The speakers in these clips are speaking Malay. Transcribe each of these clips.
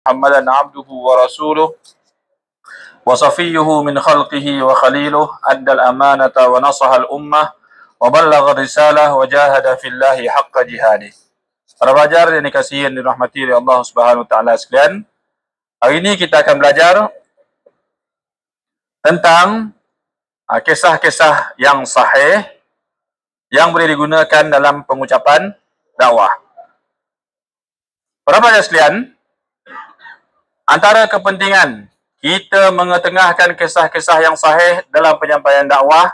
محمدا عبده ورسوله وصفيه من خلقه وخليله أدى الأمانة ونصح الأمة وبلغ الرسالة وجاهد في الله حق جهاده. Para pelajar yang dikasihi dan dirahmati oleh Allah Subhanahu wa taala sekalian, hari ini kita akan belajar tentang kisah-kisah yang sahih yang boleh digunakan dalam pengucapan dakwah. Para pelajar sekalian, antara kepentingan kita mengetengahkan kisah-kisah yang sahih dalam penyampaian dakwah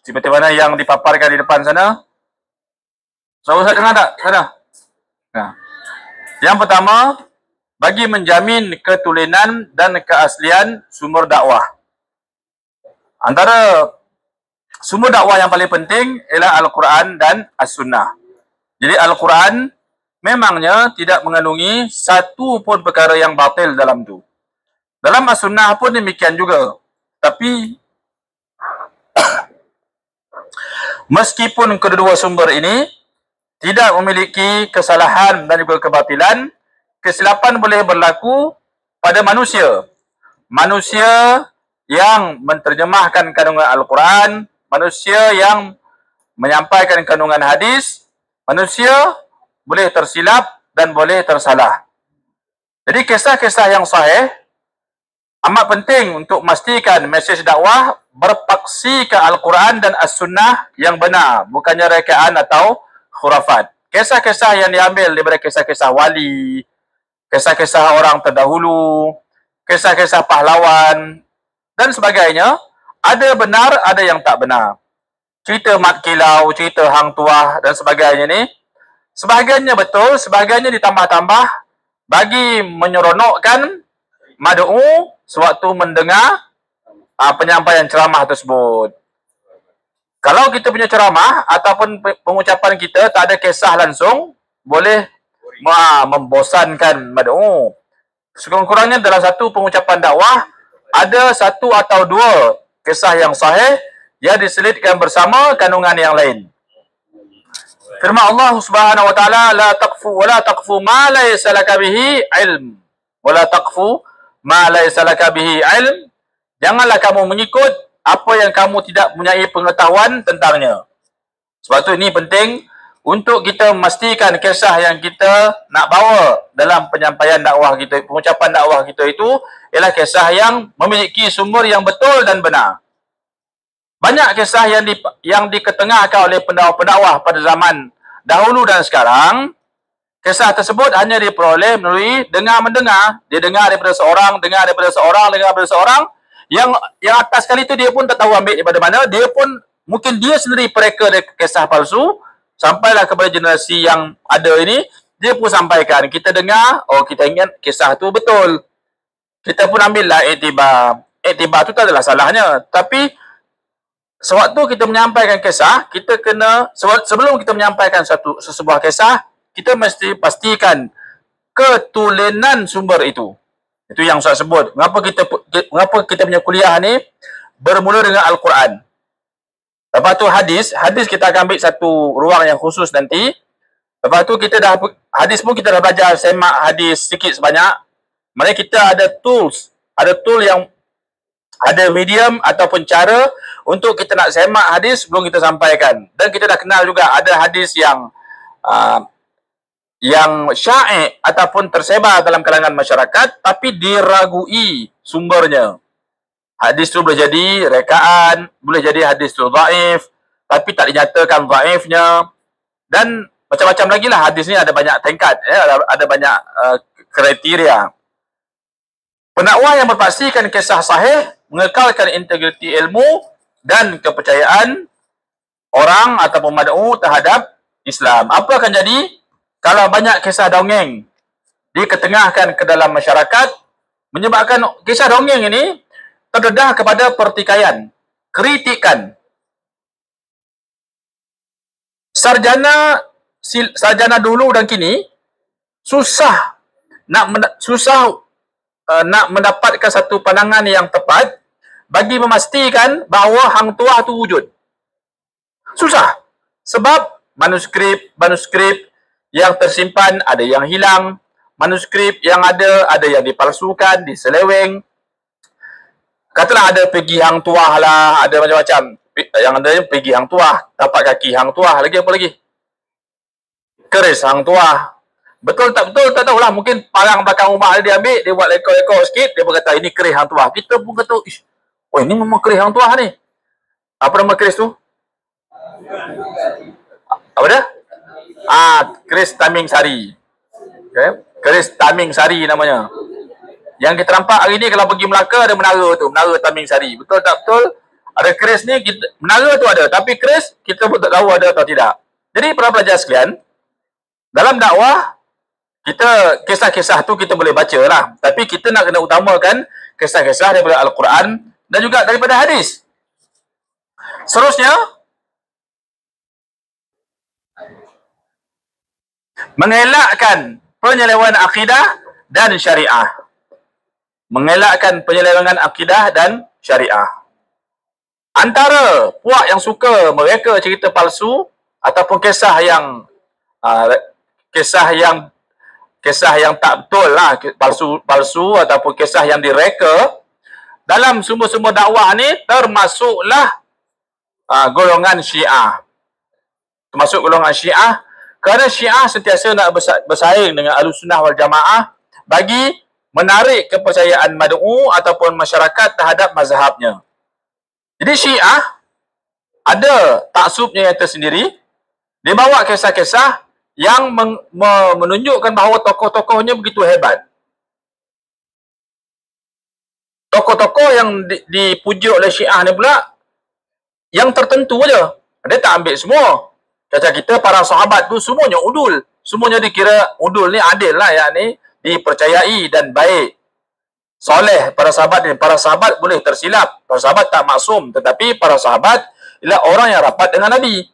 seperti mana yang dipaparkan di depan sana. Ustaz dengar tak? Sana. Nah. Yang pertama, bagi menjamin ketulinan dan keaslian sumber dakwah. Antara sumber dakwah yang paling penting ialah Al-Quran dan As-Sunnah. Jadi Al-Quran memangnya tidak mengandungi satu pun perkara yang batil dalam tu. Dalam As-Sunnah pun demikian juga. Tapi meskipun kedua sumber ini tidak memiliki kesalahan dan juga kebatilan, kesilapan boleh berlaku pada manusia. Manusia yang menterjemahkan kandungan Al-Quran, manusia yang menyampaikan kandungan hadis, manusia boleh tersilap dan boleh tersalah. Jadi kisah-kisah yang sahih amat penting untuk memastikan mesej dakwah berpaksi ke Al-Quran dan As-Sunnah yang benar, bukannya rekaan atau khurafat. Kisah-kisah yang diambil daripada kisah-kisah wali, kisah-kisah orang terdahulu, kisah-kisah pahlawan dan sebagainya, ada benar, ada yang tak benar. Cerita Mat Kilau, cerita Hang Tuah dan sebagainya ni, sebahagiannya betul, sebahagiannya ditambah-tambah bagi menyeronokkan mad'u sewaktu mendengar penyampaian ceramah tersebut. Kalau kita punya ceramah ataupun pengucapan kita tak ada kisah langsung, boleh membosankan mad'u. Sekurang-kurangnya dalam satu pengucapan dakwah, ada satu atau dua kisah yang sahih yang diselitkan bersama kandungan yang lain. Firman Allah Subhanahu wa taala, la taqfu ma laysa laka bihi ilm. Wa la taqfu ma laysa laka bihi ilm. Janganlah kamu mengikut apa yang kamu tidak mempunyai pengetahuan tentangnya. Sebab tu ini penting untuk kita memastikan kisah yang kita nak bawa dalam penyampaian dakwah kita, pengucapan dakwah kita itu ialah kisah yang memiliki sumber yang betul dan benar. Banyak kisah yang diketengahkan oleh pendakwa-pendakwah pada zaman dahulu dan sekarang. Kisah tersebut hanya diperoleh melalui dengar-mendengar. Dia dengar daripada seorang, dengar daripada seorang, dengar daripada seorang. Yang atas kali itu dia pun tak tahu ambil daripada mana. Dia pun, mungkin dia sendiri pereka kisah palsu. Sampailah kepada generasi yang ada ini, dia pun sampaikan. Kita dengar, oh kita ingat kisah tu betul. Kita pun ambillah iktibar. Iktibar tu tak adalah salahnya. Tapi sewaktu kita menyampaikan kisah, kita kena, sebelum kita menyampaikan sebuah kisah, kita mesti pastikan ketulinan sumber itu. Itu yang saya sebut. Mengapa kita punya kuliah ni bermula dengan Al-Quran. Lepas tu hadis kita akan ambil satu ruang yang khusus nanti. Lepas tu hadis pun kita dah belajar semak hadis sikit sebanyak. Maknanya kita ada tool yang ada medium ataupun cara untuk kita nak semak hadis sebelum kita sampaikan. Dan kita dah kenal juga ada hadis yang sya'i' ataupun tersebar dalam kalangan masyarakat tapi diragui sumbernya. Hadis tu boleh jadi rekaan, boleh jadi hadis tu dhaif tapi tak dinyatakan dhaifnya, dan macam-macam lagi lah. Hadis ni ada banyak tingkat, ada banyak kriteria. Pendakwah yang berpastikan kisah sahih mengekalkan integriti ilmu dan kepercayaan orang ataupun mad'u terhadap Islam. Apa akan jadi kalau banyak kisah dongeng diketengahkan ke dalam masyarakat, menyebabkan kisah dongeng ini terdedah kepada pertikaian, kritikan. Sarjana dulu dan kini susah nak mendapatkan satu pandangan yang tepat bagi memastikan bahawa Hang Tuah tu wujud. Susah. Sebab manuskrip yang tersimpan ada yang hilang, manuskrip yang ada yang dipalsukan, diseleweng. Katalah ada pergi hang tuah lah, ada macam-macam. Yang ada pergi hang tuah, tapak kaki hang tuah, lagi apa lagi? Keris hang tuah. Betul tak betul, tak tahulah. Mungkin parang belakang rumah dia ambil, dia buat ekor-ekor sikit, dia berkata ini keris hang tuah. Kita pun kata, ish, oh ini memang keris hang tuah ni. Apa nama keris tu? Apa dia? Keris Taming Sari. Okay. Keris Taming Sari namanya. Yang kita nampak hari ni kalau pergi Melaka ada menara tu, menara Taming Sari. Betul tak betul? Ada keris ni, menara tu ada. Tapi keris, kita pun tak tahu ada atau tidak. Jadi para pelajar sekalian, dalam dakwah, kita kisah-kisah tu kita boleh baca lah. Tapi kita nak kena utamakan kisah-kisah daripada Al-Quran dan juga daripada hadis. Seterusnya, mengelakkan penyelewengan akidah dan syariah. Mengelakkan penyelewengan akidah dan syariah. Antara puak yang suka mereka cerita palsu ataupun kisah yang tak betul lah, palsu ataupun kisah yang direka, dalam sumber-sumber dakwah ni termasuklah golongan Syiah. Termasuk golongan Syiah kerana Syiah sentiasa nak bersaing dengan Ahlussunnah wal Jamaah bagi menarik kepercayaan mad'u ataupun masyarakat terhadap mazhabnya. Jadi Syiah ada taksubnya yang tersendiri. Dia bawa kisah-kisah yang menunjukkan bahawa tokoh-tokohnya begitu hebat. Tokoh-tokoh yang dipuji oleh Syiah ni pula yang tertentu aja. Dia tak ambil semua. Kata kita para sahabat tu semuanya udul. Semuanya dikira udul ni adil lah, yakni dipercayai dan baik. Soleh para sahabat ni. Para sahabat boleh tersilap. Para sahabat tak maksum. Tetapi para sahabat ialah orang yang rapat dengan Nabi.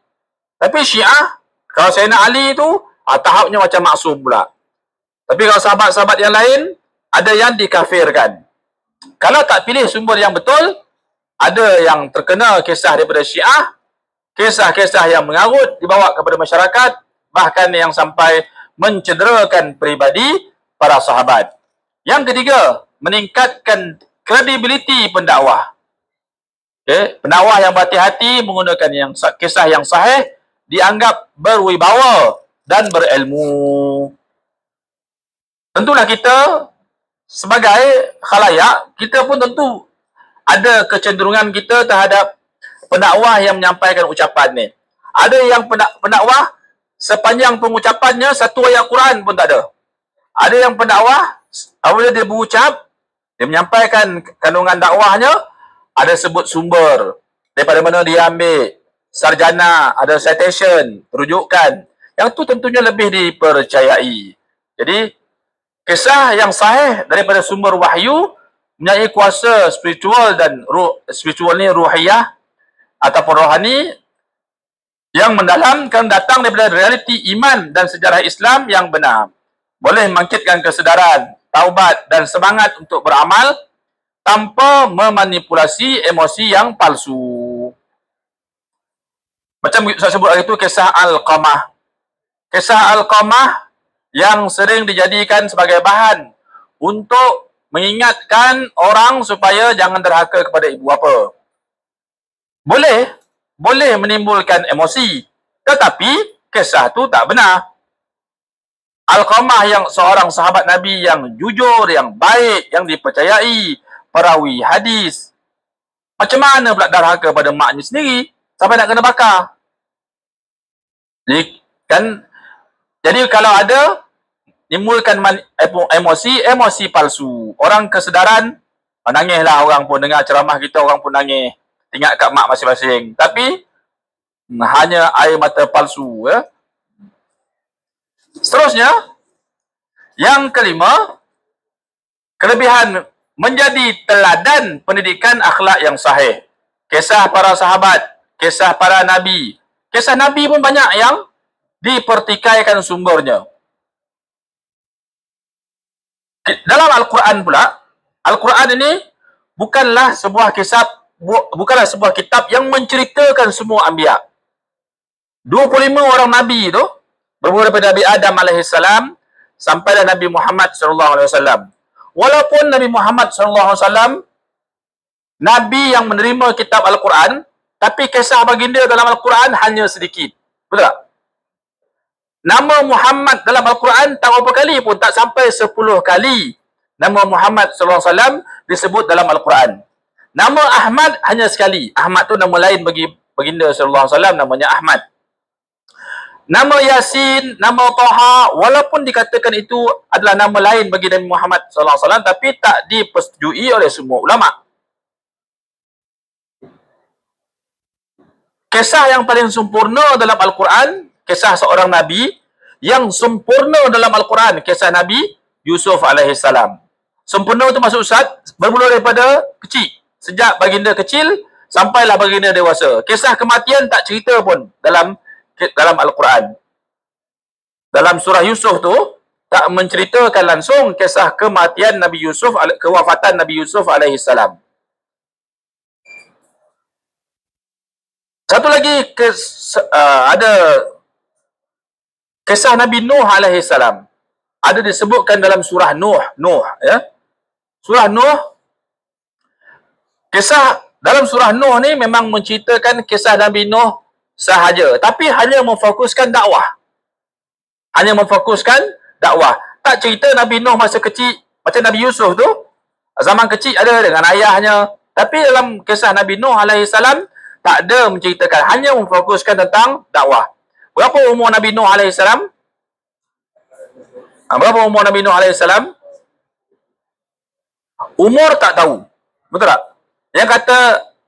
Tapi Syiah, kalau Sayyidina Ali tu, tahapnya macam maksum pula. Tapi kalau sahabat-sahabat yang lain, ada yang dikafirkan. Kalau tak pilih sumber yang betul, ada yang terkena kisah daripada Syiah, kisah-kisah yang mengarut dibawa kepada masyarakat, bahkan yang sampai mencederakan peribadi para sahabat. Yang ketiga, meningkatkan kredibiliti pendakwah. Okay. Pendakwah yang berhati-hati menggunakan kisah yang sahih dianggap berwibawa dan berilmu. Tentulah kita sebagai khalayak, kita pun tentu ada kecenderungan kita terhadap pendakwah yang menyampaikan ucapan ni. Ada yang pendakwah sepanjang pengucapannya satu ayat Quran pun tak ada. Ada yang pendakwah apabila dia berucap, dia menyampaikan kandungan dakwahnya, ada sebut sumber daripada mana dia ambil, sarjana, ada citation, rujukan. Yang tu tentunya lebih dipercayai. Jadi kisah yang sahih daripada sumber wahyu mempunyai kuasa spiritual dan spiritual ni ruhiyah ataupun rohani yang mendalam, kan datang daripada realiti iman dan sejarah Islam yang benar. Boleh membangkitkan kesedaran, taubat dan semangat untuk beramal tanpa memanipulasi emosi yang palsu. Macam saya sebut hari itu, kisah Al-Qamah. Kisah Al-Qamah yang sering dijadikan sebagai bahan untuk mengingatkan orang supaya jangan derhaka kepada ibu bapa. Boleh menimbulkan emosi, tetapi kisah tu tak benar. Al-Qamah yang seorang sahabat Nabi yang jujur, yang baik, yang dipercayai, perawi hadis. Macam mana pula derhaka pada maknya sendiri sampai nak kena bakar? Jadi kalau ada menimbulkan emosi palsu. Orang kesedaran, nangislah orang pun dengar ceramah kita, orang pun nangis. Ingat kat mak masing-masing. Tapi hanya air mata palsu. Ya? Seterusnya, yang kelima, kelebihan menjadi teladan pendidikan akhlak yang sahih. Kisah para sahabat, kisah para nabi. Kisah nabi pun banyak yang dipertikaikan sumbernya. Dalam Al-Quran pula, Al-Quran ini bukanlah sebuah kitab yang menceritakan semua anbiya. 25 orang nabi itu, bermula daripada Nabi Adam AS sampailah Nabi Muhammad SAW. Walaupun Nabi Muhammad SAW Nabi yang menerima kitab Al-Quran, tapi kisah baginda dalam Al-Quran hanya sedikit. Betul tak? Nama Muhammad dalam Al-Quran tak berapa kali pun, tak sampai 10 kali nama Muhammad SAW disebut dalam Al-Quran. Nama Ahmad hanya sekali. Ahmad tu nama lain bagi baginda SAW, namanya Ahmad. Nama Yasin, nama Taha, walaupun dikatakan itu adalah nama lain bagi Nabi Muhammad SAW, tapi tak dipersetujui oleh semua ulama. Kisah yang paling sempurna dalam Al-Quran, kisah seorang Nabi yang sempurna dalam Al-Quran, kisah Nabi Yusuf alaihissalam. Sempurna itu maksud Ustaz, bermula daripada kecil. Sejak baginda kecil, sampailah baginda dewasa. Kisah kematian tak cerita pun dalam Al-Quran. Dalam surah Yusuf tu, tak menceritakan langsung kisah kematian Nabi Yusuf, kewafatan Nabi Yusuf alaihissalam. Satu lagi ada kisah Nabi Nuh alaihissalam. Ada disebutkan dalam surah Nuh, ya. Surah Nuh, kisah dalam surah Nuh ni memang menceritakan kisah Nabi Nuh sahaja, tapi hanya memfokuskan dakwah. Hanya memfokuskan dakwah. Tak cerita Nabi Nuh masa kecil macam Nabi Yusuf tu, zaman kecil ada dengan ayahnya. Tapi dalam kisah Nabi Nuh alaihissalam tak ada menceritakan, hanya memfokuskan tentang dakwah. Berapa umur Nabi Nuh alaihissalam? Berapa umur Nabi Nuh alaihissalam? Umur tak tahu. Betul tak? Yang kata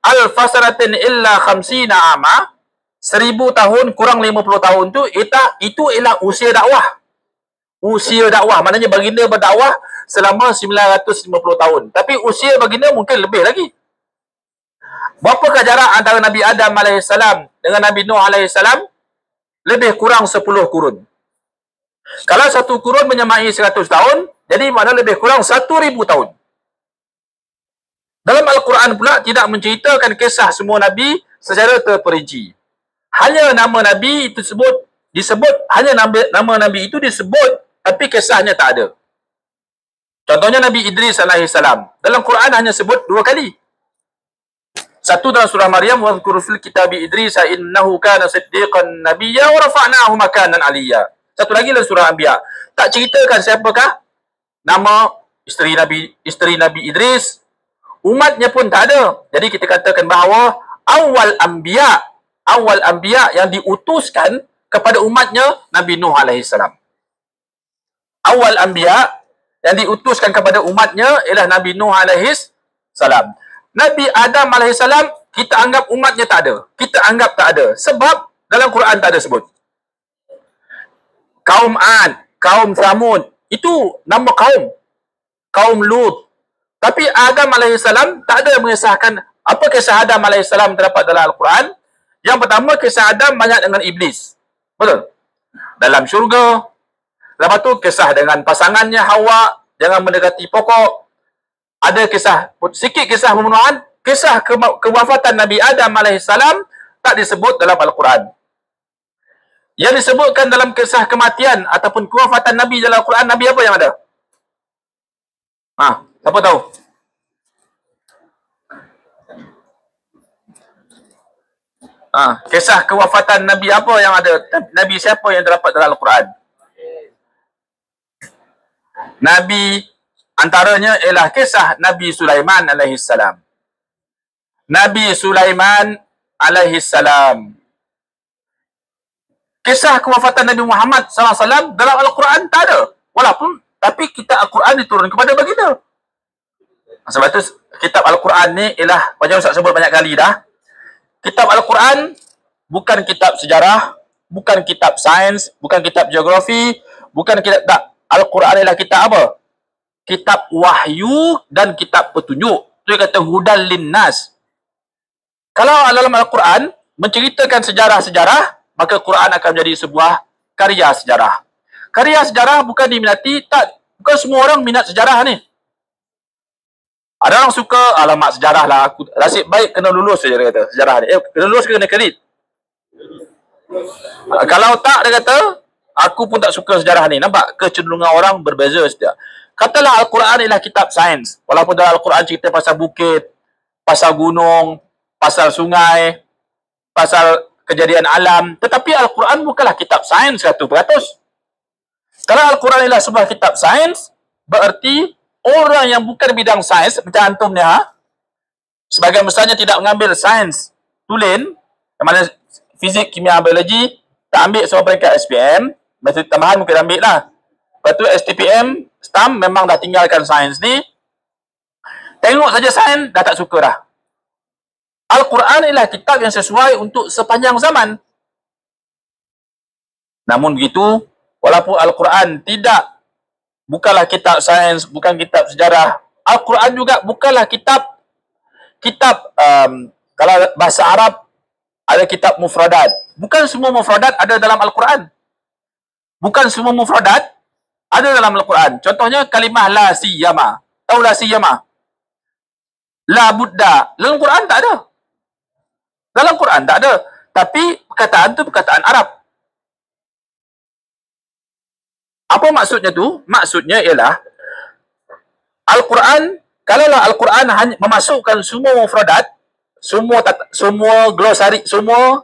al-fasaratin illa khamsina ama, 1000 tahun kurang 50 tahun tu, itu ialah usia dakwah. Usia dakwah, maknanya baginda berdakwah selama 950 tahun. Tapi usia baginda mungkin lebih lagi. Berapakah jarak antara Nabi Adam AS dengan Nabi Nuh AS? Lebih kurang 10 kurun. Kalau satu kurun menyamai 100 tahun, jadi mana lebih kurang 1000 tahun. Dalam Al-Quran pula tidak menceritakan kisah semua Nabi secara terperinci. Hanya nama Nabi itu disebut, hanya nama Nabi itu disebut, tapi kisahnya tak ada. Contohnya Nabi Idris AS. Dalam Quran hanya sebut 2 kali. Satu dalam surah Maryam, wa dzkur fil kitabi Idris innahu kana siddiqan nabiyya wa rafa'nahu makanan aliyya. Satu lagi dalam surah Anbiya. Tak ceritakan siapakah nama isteri Nabi Idris. Umatnya pun tak ada. Jadi kita katakan bahawa awal anbiya yang diutuskan kepada umatnya Nabi Nuh alaihissalam. Awal anbiya yang diutuskan kepada umatnya ialah Nabi Nuh alaihissalam. Nabi Adam alaihissalam, kita anggap umatnya tak ada. Kita anggap tak ada. Sebab dalam Quran tak ada sebut. Kaum Ad, kaum Thamud, itu nama kaum. Kaum Lut. Tapi Adam alaihissalam tak ada mengisahkan apa kisah Adam alaihissalam terdapat dalam Al-Quran. Yang pertama, kisah Adam banyak dengan iblis. Betul? Dalam syurga. Lepas tu, kisah dengan pasangannya Hawa, jangan mendekati pokok. Ada sikit kisah pembunuhan, kisah kewafatan Nabi Adam alaihissalam tak disebut dalam Al-Quran. Yang disebutkan dalam kisah kematian ataupun kewafatan Nabi dalam Al-Quran, Nabi apa yang ada? Siapa tahu? Kisah kewafatan Nabi apa yang ada? Nabi siapa yang terdapat dalam Al-Quran? Nabi, antaranya ialah kisah Nabi Sulaiman alaihissalam. Nabi Sulaiman alaihissalam. Kisah kewafatan Nabi Muhammad SAW dalam Al-Quran tak ada. Tapi kitab Al-Quran diturun kepada baginda. Sebab itu kitab Al-Quran ni ialah, macam Ustaz sebut banyak kali dah, kitab Al-Quran bukan kitab sejarah, bukan kitab sains, bukan kitab geografi, bukan kitab, tak. Al-Quran ialah kitab apa? Kitab wahyu dan kitab petunjuk. Itu kata hudal linnas. Kalau dalam Al-Quran menceritakan sejarah-sejarah, maka Quran akan menjadi sebuah karya sejarah. Karya sejarah bukan diminati, bukan semua orang minat sejarah ni. Ada orang suka, alamak sejarah lah, aku nasib baik kena lulus saja, dia kata, sejarah ni. Kena lulus ke kena kredit? Kalau tak, dia kata, Aku pun tak suka sejarah ni. Nampak kecenderungan orang berbeza setiap. Katalah Al-Quran ialah kitab sains. Walaupun dalam Al-Quran cerita pasal bukit, pasal gunung, pasal sungai, pasal kejadian alam. Tetapi Al-Quran bukanlah kitab sains 100%. Kalau Al-Quran ialah sebuah kitab sains, bererti orang yang bukan bidang sains, macam antum ni, sebagai misalnya tidak mengambil sains tulen, yang mana fizik, kimia, biologi, tak ambil semua peringkat SPM, metode tambahan mungkin ambil lah. Lepas tu STPM, STAM memang dah tinggalkan sains ni. Tengok saja sains, dah tak suka dah. Al-Quran ialah kitab yang sesuai untuk sepanjang zaman. Namun begitu, walaupun Al-Quran bukanlah kitab sains, bukan kitab sejarah, Al-Quran juga bukanlah kitab kalau bahasa Arab ada kitab mufradat. Bukan semua mufradat ada dalam Al-Quran. Bukan semua mufradat ada dalam Al-Quran. Contohnya kalimah la siyama. Tahu la siyama? La budda. Dalam Quran tak ada. Dalam Quran tak ada. Tapi perkataan tu perkataan Arab. Apa maksudnya tu? Maksudnya ialah Al-Quran, kalaulah Al-Quran hanya memasukkan semua mufradat, semua glosari, semua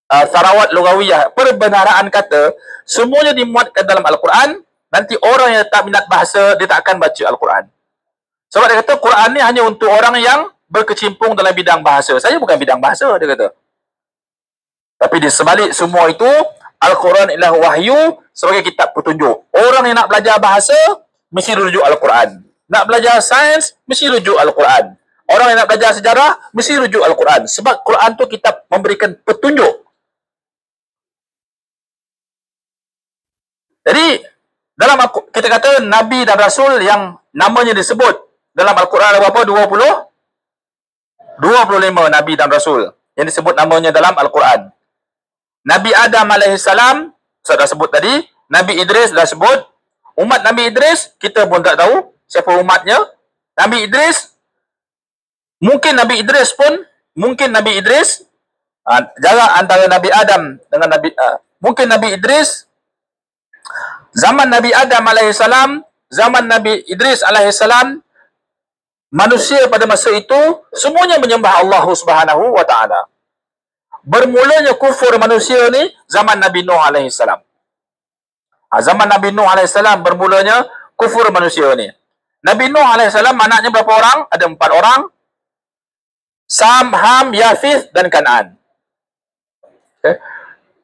sarawat lugawiyah, perbenaraan kata, semuanya dimuatkan dalam Al-Quran, nanti orang yang tak minat bahasa, dia tak akan baca Al-Quran. Sebab dia kata Quran ni hanya untuk orang yang berkecimpung dalam bidang bahasa. Saya bukan bidang bahasa, dia kata. Tapi di sebalik semua itu, Al-Quran ialah wahyu sebagai kitab petunjuk. Orang yang nak belajar bahasa, mesti rujuk Al-Quran. Nak belajar sains, mesti rujuk Al-Quran. Orang yang nak belajar sejarah, mesti rujuk Al-Quran. Sebab Quran tu kitab memberikan petunjuk. Jadi, dalam kita kata Nabi dan Rasul yang namanya disebut dalam Al-Quran ada berapa? 25 Nabi dan Rasul yang disebut namanya dalam Al-Quran. Nabi Adam AS, saya dah sebut tadi. Nabi Idris dah sebut. Umat Nabi Idris, kita pun tak tahu siapa umatnya. Nabi Idris, mungkin Nabi Idris, jarak antara Nabi Adam dengan mungkin Nabi Idris, zaman Nabi Adam AS, zaman Nabi Idris AS, manusia pada masa itu semuanya menyembah Allah Subhanahu wa taala. Bermulanya kufur manusia ni zaman Nabi Nuh AS. Zaman Nabi Nuh AS bermulanya kufur manusia ni. Nabi Nuh AS anaknya berapa orang? Ada 4 orang. Sam, Ham, Yafith dan Kan'an. Okay.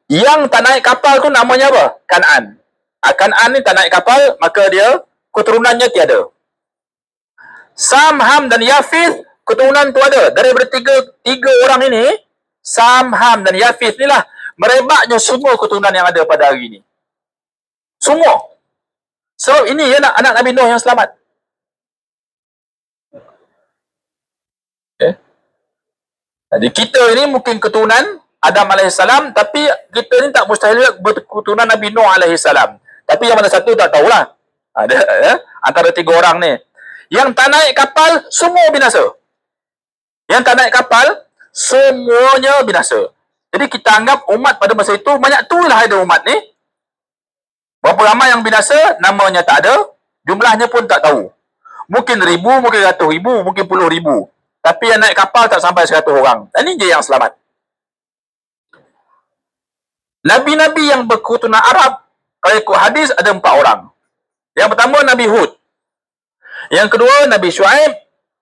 Yang tak naik kapal tu namanya apa? Kan'an. Kan'an ni tak naik kapal, maka dia keturunannya tiada. Sam, Ham dan Yafith, keturunan tu ada. Daripada tiga orang ini, Sam, Ham dan Yafith ni lah merebaknya semua keturunan yang ada pada hari ini. Semua. Sebab ini anak Nabi Nuh yang selamat. Okay. Jadi kita ini mungkin keturunan Adam AS, tapi kita ni tak mustahil berketurunan Nabi Nuh AS. Tapi yang mana satu tak tahulah. Antara 3 orang ni. Yang tak naik kapal, semua binasa. Yang tak naik kapal, semuanya binasa. Jadi kita anggap umat pada masa itu, banyak tu lah ada umat ni. Berapa ramai yang binasa, namanya tak ada, jumlahnya pun tak tahu. Mungkin 1000, mungkin 100,000, mungkin puluh ribu. Tapi yang naik kapal tak sampai 100 orang. Dan ini je yang selamat. Nabi-Nabi yang berketurunan Arab, kalau ikut hadis, ada 4 orang. Yang pertama, Nabi Hud. Yang kedua, Nabi Shu'aib.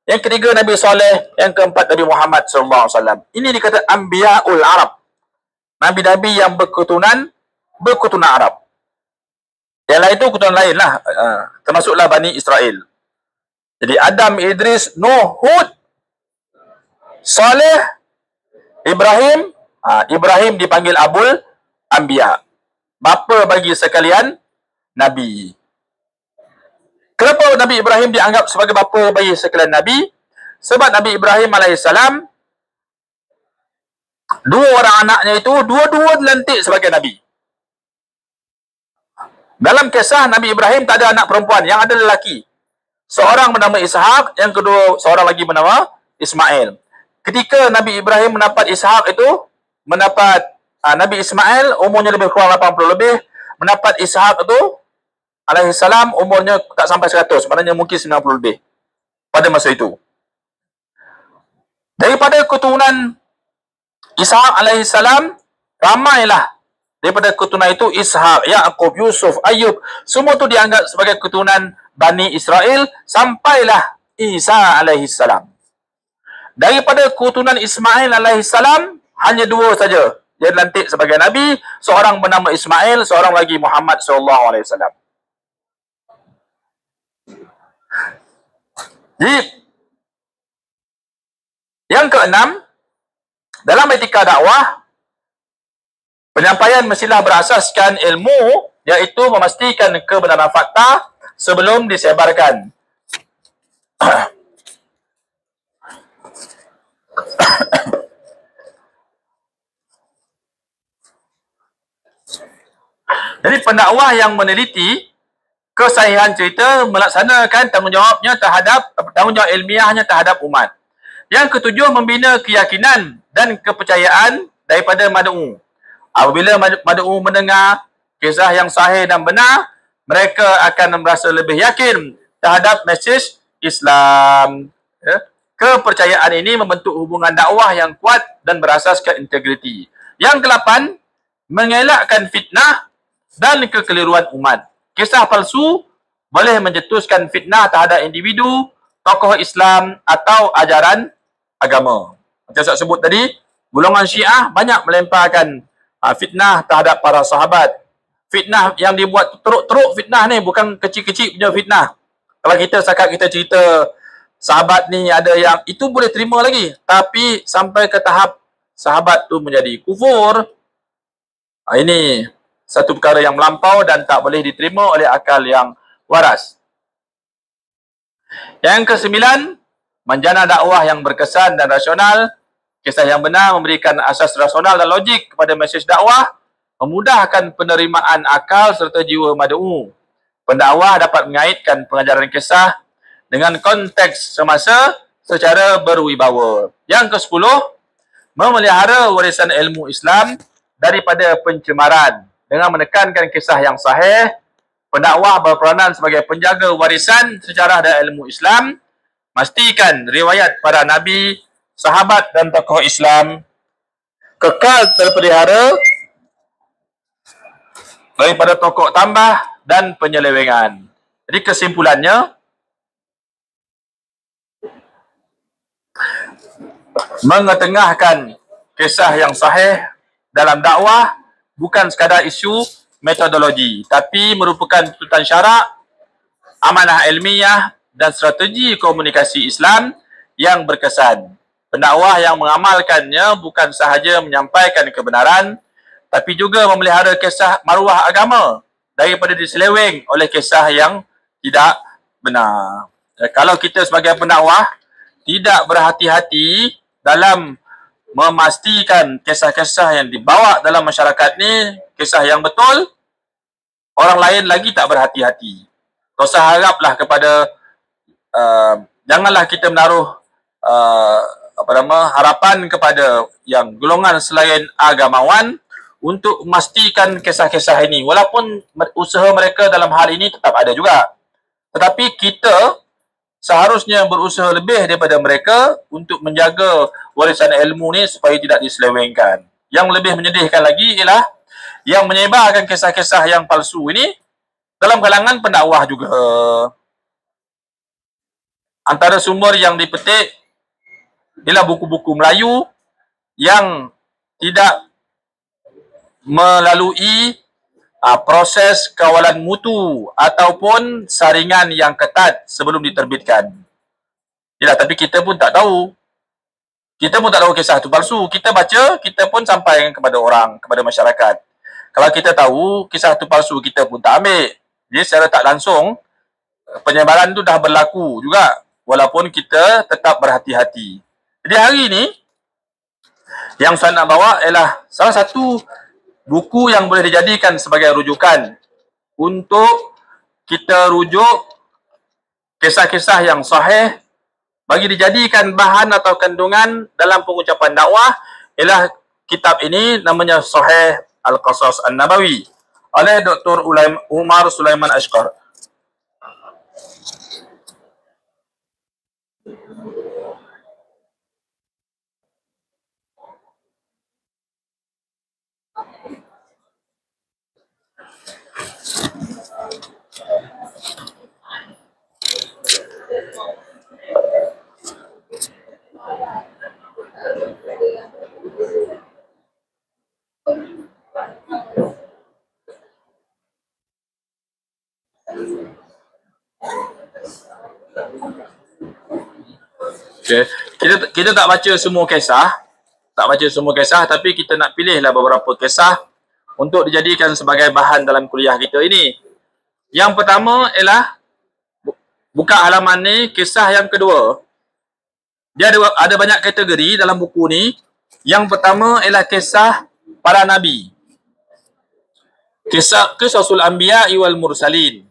Yang ketiga, Nabi Saleh. Yang keempat, Nabi Muhammad SAW. Ini dikata Anbiya'ul Arab. Nabi-Nabi yang berketurunan Arab. Yang lain itu keturunan lain lah. Termasuklah Bani Israel. Jadi Adam, Idris, Nuh, Hud, Saleh, Ibrahim. Ibrahim dipanggil Abul Anbiya. Bapa bagi sekalian Nabi. Kenapa Nabi Ibrahim dianggap sebagai bapa bagi sekalian Nabi? Sebab Nabi Ibrahim AS, 2 orang anaknya itu, dua-dua dilantik sebagai Nabi. Dalam kisah Nabi Ibrahim tak ada anak perempuan, yang ada lelaki. Seorang bernama Ishak, yang kedua seorang lagi bernama Ismail. Ketika Nabi Ibrahim mendapat Ishak itu, mendapat Nabi Ismail, umurnya lebih kurang 80 lebih, mendapat Ishaq tu alaihi salam umurnya tak sampai 100, maknanya mungkin 90 lebih pada masa itu. Daripada keturunan Ishaq alaihi salam, ramailah daripada keturunan itu Ishaq, Yaqub, Yusuf, Ayub, semua tu dianggap sebagai keturunan Bani Israel sampailah Isa alaihi salam. Daripada keturunan Ismail alaihi salam hanya 2 saja dia dilantik sebagai nabi, seorang bernama Ismail, seorang lagi Muhammad sallallahu alaihi wasallam. Jadi yang keenam, dalam etika dakwah, penyampaian mestilah berasaskan ilmu, iaitu memastikan kebenaran fakta sebelum disebarkan. Jadi pendakwah yang meneliti kesahihan cerita melaksanakan tanggungjawabnya terhadap tanggungjawab ilmiahnya terhadap umat. Yang ketujuh, membina keyakinan dan kepercayaan daripada mad'u. Apabila mad'u mendengar kisah yang sahih dan benar, mereka akan merasa lebih yakin terhadap mesej Islam. Kepercayaan ini membentuk hubungan dakwah yang kuat dan berasaskan integriti. Yang ke-8, mengelakkan fitnah dan kekeliruan umat. Kisah palsu boleh mencetuskan fitnah terhadap individu, tokoh Islam atau ajaran agama. Macam saya sebut tadi, golongan Syiah banyak melemparkan fitnah terhadap para sahabat. Fitnah yang dibuat teruk-teruk fitnah ni, bukan kecil-kecil punya fitnah. Kalau kita setakat kita cerita sahabat ni ada yang itu boleh terima lagi, tapi sampai ke tahap sahabat tu menjadi kufur, ini satu perkara yang melampau dan tak boleh diterima oleh akal yang waras. Yang ke-9, menjana dakwah yang berkesan dan rasional. Kisah yang benar memberikan asas rasional dan logik kepada mesej dakwah, memudahkan penerimaan akal serta jiwa mad'u. Pendakwah dapat mengaitkan pengajaran kisah dengan konteks semasa secara berwibawa. Yang ke-10, memelihara warisan ilmu Islam daripada pencemaran. Dengan menekankan kisah yang sahih, pendakwah berperanan sebagai penjaga warisan sejarah dan ilmu Islam, memastikan riwayat para nabi, sahabat dan tokoh Islam kekal terpelihara daripada tokok tambah dan penyelewengan. Jadi kesimpulannya, mengetengahkan kisah yang sahih dalam dakwah bukan sekadar isu metodologi, tapi merupakan tuntutan syarak, amanah ilmiah dan strategi komunikasi Islam yang berkesan. Pendakwah yang mengamalkannya bukan sahaja menyampaikan kebenaran, tapi juga memelihara kisah maruah agama daripada diseleweng oleh kisah yang tidak benar. Kalau kita sebagai pendakwah tidak berhati-hati dalam memastikan kisah-kisah yang dibawa dalam masyarakat ni kisah yang betul, orang lain lagi tak berhati-hati. Tak usah haraplah kepada janganlah kita menaruh harapan kepada yang golongan selain agamawan untuk memastikan kisah-kisah ini, walaupun usaha mereka dalam hal ini tetap ada juga. Tetapi kita seharusnya berusaha lebih daripada mereka untuk menjaga warisan ilmu ni supaya tidak diselewengkan. Yang lebih menyedihkan lagi ialah yang menyebarkan kisah-kisah yang palsu ini dalam kalangan pendakwah juga. Antara sumber yang dipetik ialah buku-buku Melayu yang tidak melalui proses kawalan mutu ataupun saringan yang ketat sebelum diterbitkan. Yalah, tapi kita pun tak tahu. Kita pun tak tahu kisah itu palsu. Kita baca, kita pun sampaikan kepada orang, kepada masyarakat. Kalau kita tahu kisah itu palsu, kita pun tak ambil. Jadi secara tak langsung, penyebaran itu dah berlaku juga, walaupun kita tetap berhati-hati. Jadi hari ini, yang saya nak bawa ialah salah satu buku yang boleh dijadikan sebagai rujukan untuk kita rujuk kisah-kisah yang sahih bagi dijadikan bahan atau kandungan dalam pengucapan dakwah. Ialah kitab ini namanya Sahih Al-Qasas An-Nabawi oleh Dr. Umar Sulaiman Ashqar. Okay. Kita tak baca semua kisah, tapi kita nak pilihlah beberapa kisah untuk dijadikan sebagai bahan dalam kuliah kita ini. Yang pertama ialah buka halaman ni, kisah yang kedua. Dia ada banyak kategori dalam buku ni. Yang pertama ialah kisah para nabi. Qisasul anbiya'i wal mursalin.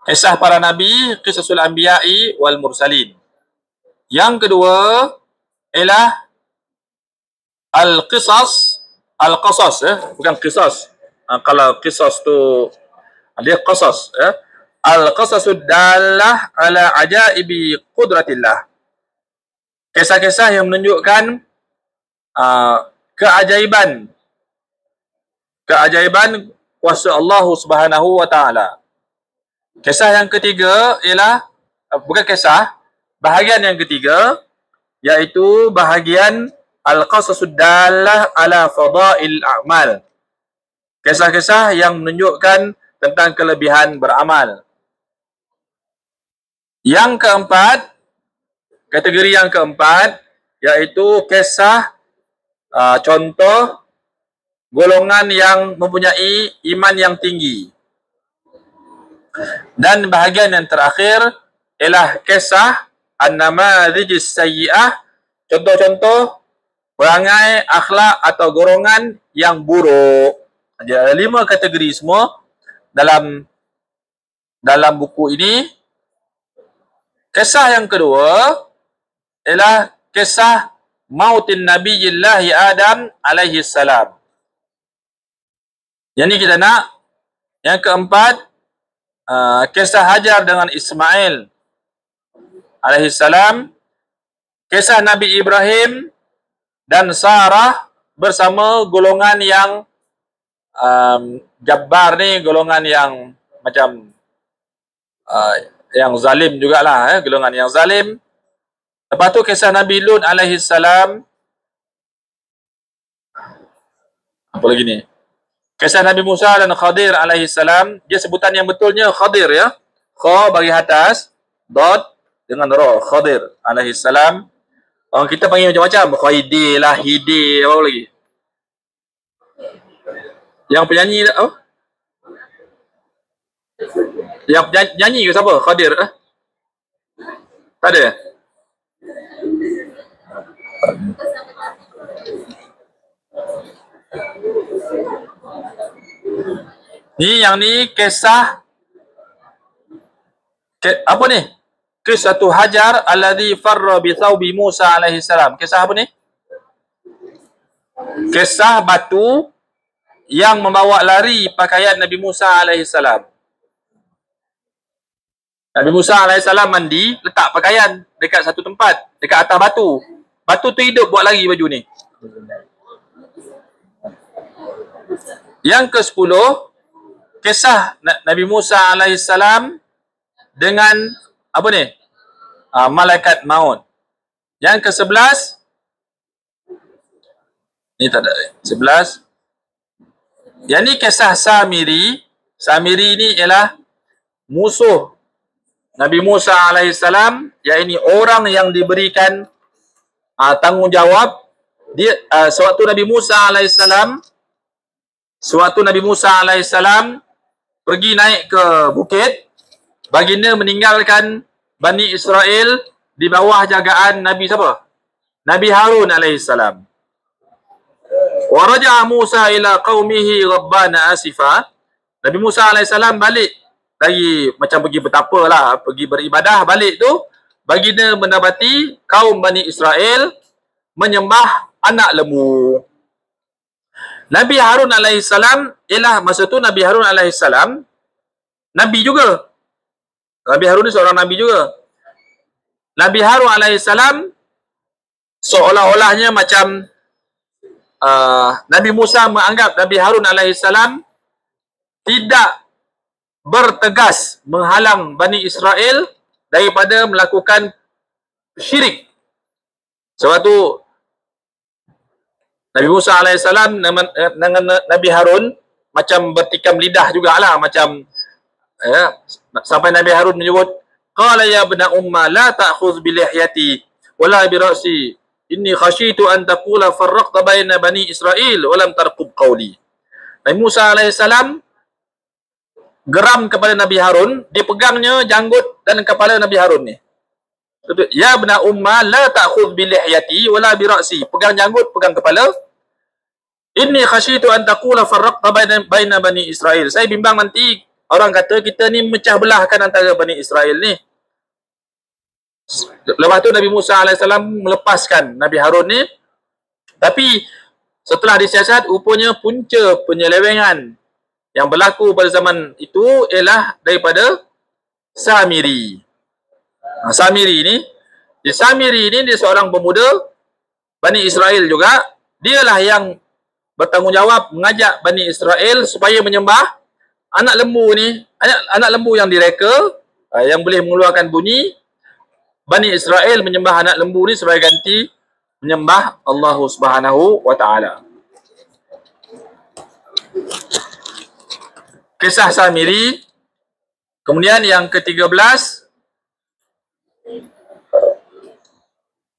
Kisah para nabi, qisasul anbiya'i wal mursalin. Yang kedua ialah al-qasas, bukan qisas. Kalau qisas tu dia qasas, al-qasasud dallah ala ajaibi qudratillah. Kisah-kisah yang menunjukkan keajaiban kuasa Allah Subhanahu wa taala. Kisah yang ketiga ialah bukan kisah, bahagian yang ketiga iaitu bahagian al-qasasud dallah ala fadail a'mal. Kisah-kisah yang menunjukkan tentang kelebihan beramal. Yang keempat, kategori yang keempat iaitu kisah contoh golongan yang mempunyai iman yang tinggi. Dan bahagian yang terakhir ialah kisah an-namadhijis sayyi'ah, contoh-contoh perangai, akhlak atau golongan yang buruk. Jadi ada 5 kategori semua dalam buku ini. Kisah yang kedua ialah kisah mautin Nabiyillahi Adam alaihi salam. Yang ni kita nak. Yang keempat, kisah Hajar dengan Ismail alaihi salam. Kisah Nabi Ibrahim dan Sarah bersama golongan yang jabbar ni, golongan yang macam yang zalim jugalah, golongan yang zalim. Lepas tu kisah Nabi Lut alaihi salam. Apa lagi ni? Kisah Nabi Musa dan Khadir alaihi salam. Dia sebutan yang betulnya Khadir, ya. Kha bagi atas, dot dengan ra, Khadir alaihi salam. Orang kita panggil macam-macam, Khaidi lah, Hidi, apa lagi? Yang penyanyi apa? Yang nyanyi ke siapa? Khadir? Tak ada? Yang ni kisah apa ni? Kisah Hajar alladhi farra bi thawbi Musa alaihi salam. Kisah apa ni? Kisah batu yang membawa lari pakaian Nabi Musa alaihi salam. Nabi Musa alaihi salam mandi, letak pakaian dekat satu tempat, dekat atas batu. Batu tu hidup buat lari baju ni. Yang ke-10, kisah Nabi Musa alaihi salam dengan apa ni? Malaikat maut. Yang ke-11, ni tak ada. 11. Yang ni kisah Samiri. Samiri ni ialah musuh Nabi Musa alaihi salam, iaitu orang yang diberikan tanggungjawab. Dia sewaktu Nabi Musa alaihi salam pergi naik ke bukit, baginda meninggalkan Bani Israel di bawah jagaan Nabi siapa? Nabi Harun alaihi salam. Wa raja'a Musa ila qaumihi rabbana asifa. Nabi Musa alaihi salam balik dari macam pergi bertapa lah, pergi beribadah, balik tu baginda mendapati kaum Bani Israel menyembah anak lembu. Nabi Harun alaihissalam ialah masa tu Nabi Harun alaihissalam Nabi juga. Nabi Harun ni seorang Nabi juga. Nabi Harun alaihissalam seolah-olahnya macam Nabi Musa menganggap Nabi Harun alaihissalam tidak bertegas menghalang Bani Israel daripada melakukan syirik. Sebab tu Nabi Musa alaihissalam dengan Nabi Harun macam bertikam lidah jugalah, macam sampai Nabi Harun menyebut, qala ya ibna umma la ta'khudh bi lihyati wala bi ra'si inni khashitu an taqula farraqta baina bani Israil wa lam tarqub qawli. Nabi Musa alaihissalam geram kepada Nabi Harun, dipegangnya janggut dan kepala Nabi Harun ni. Ya ibna umma la ta'khudh bi lihyati wala bi ra'si, pegang janggut, pegang kepala. Inni khasyitu an taqula farraqta baina bani Israil. Saya bimbang nanti orang kata kita ni mecah belahkan antara Bani Israel ni. Lepas tu Nabi Musa alaihissalam melepaskan Nabi Harun ni. Tapi setelah disiasat, rupanya punca penyelewengan yang berlaku pada zaman itu ialah daripada Samiri. Samiri ni, dia seorang pemuda Bani Israel juga. Dialah yang bertanggungjawab mengajak Bani Israel supaya menyembah anak lembu ni, anak lembu yang direka, yang boleh mengeluarkan bunyi. Bani Israel menyembah anak lembu ni sebagai ganti menyembah Allah Subhanahu wa taala. Kisah Samiri. Kemudian yang ke-13,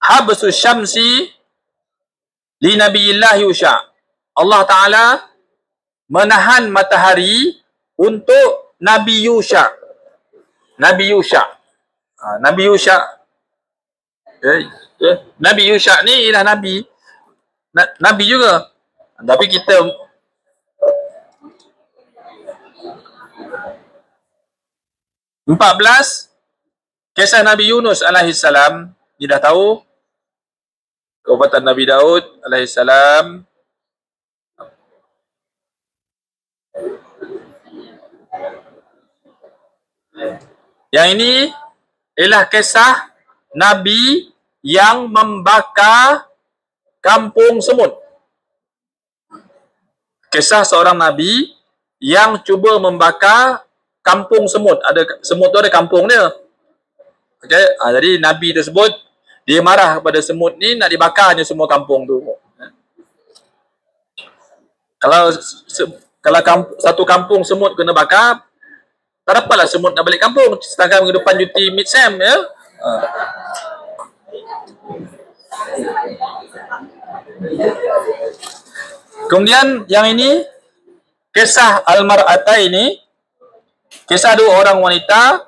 habsu syamsi li nabiyillah Yusha. Allah Ta'ala menahan matahari untuk Nabi Yusha. Nabi Yusha. Nabi Yusha. Nabi Yusha ni ialah Nabi. Nabi juga. Tapi kita (14) kisah Nabi Yunus alaihissalam. Ni dah tahu. Kaubatan Nabi Daud alaihissalam. Yang ini ialah kisah Nabi yang membakar kampung semut. Kisah seorang Nabi yang cuba membakar kampung semut. Semut tu ada kampung dia. Okay? Jadi Nabi tersebut dia marah kepada semut ni, nak dibakarnya semua kampung tu. Kalau satu kampung semut kena bakar, tak dapatlah semut nak balik kampung sedangkan minggu depan cuti mid-sem ya. Kemudian yang ini kisah Al-Mar'ata ini, kisah dua orang wanita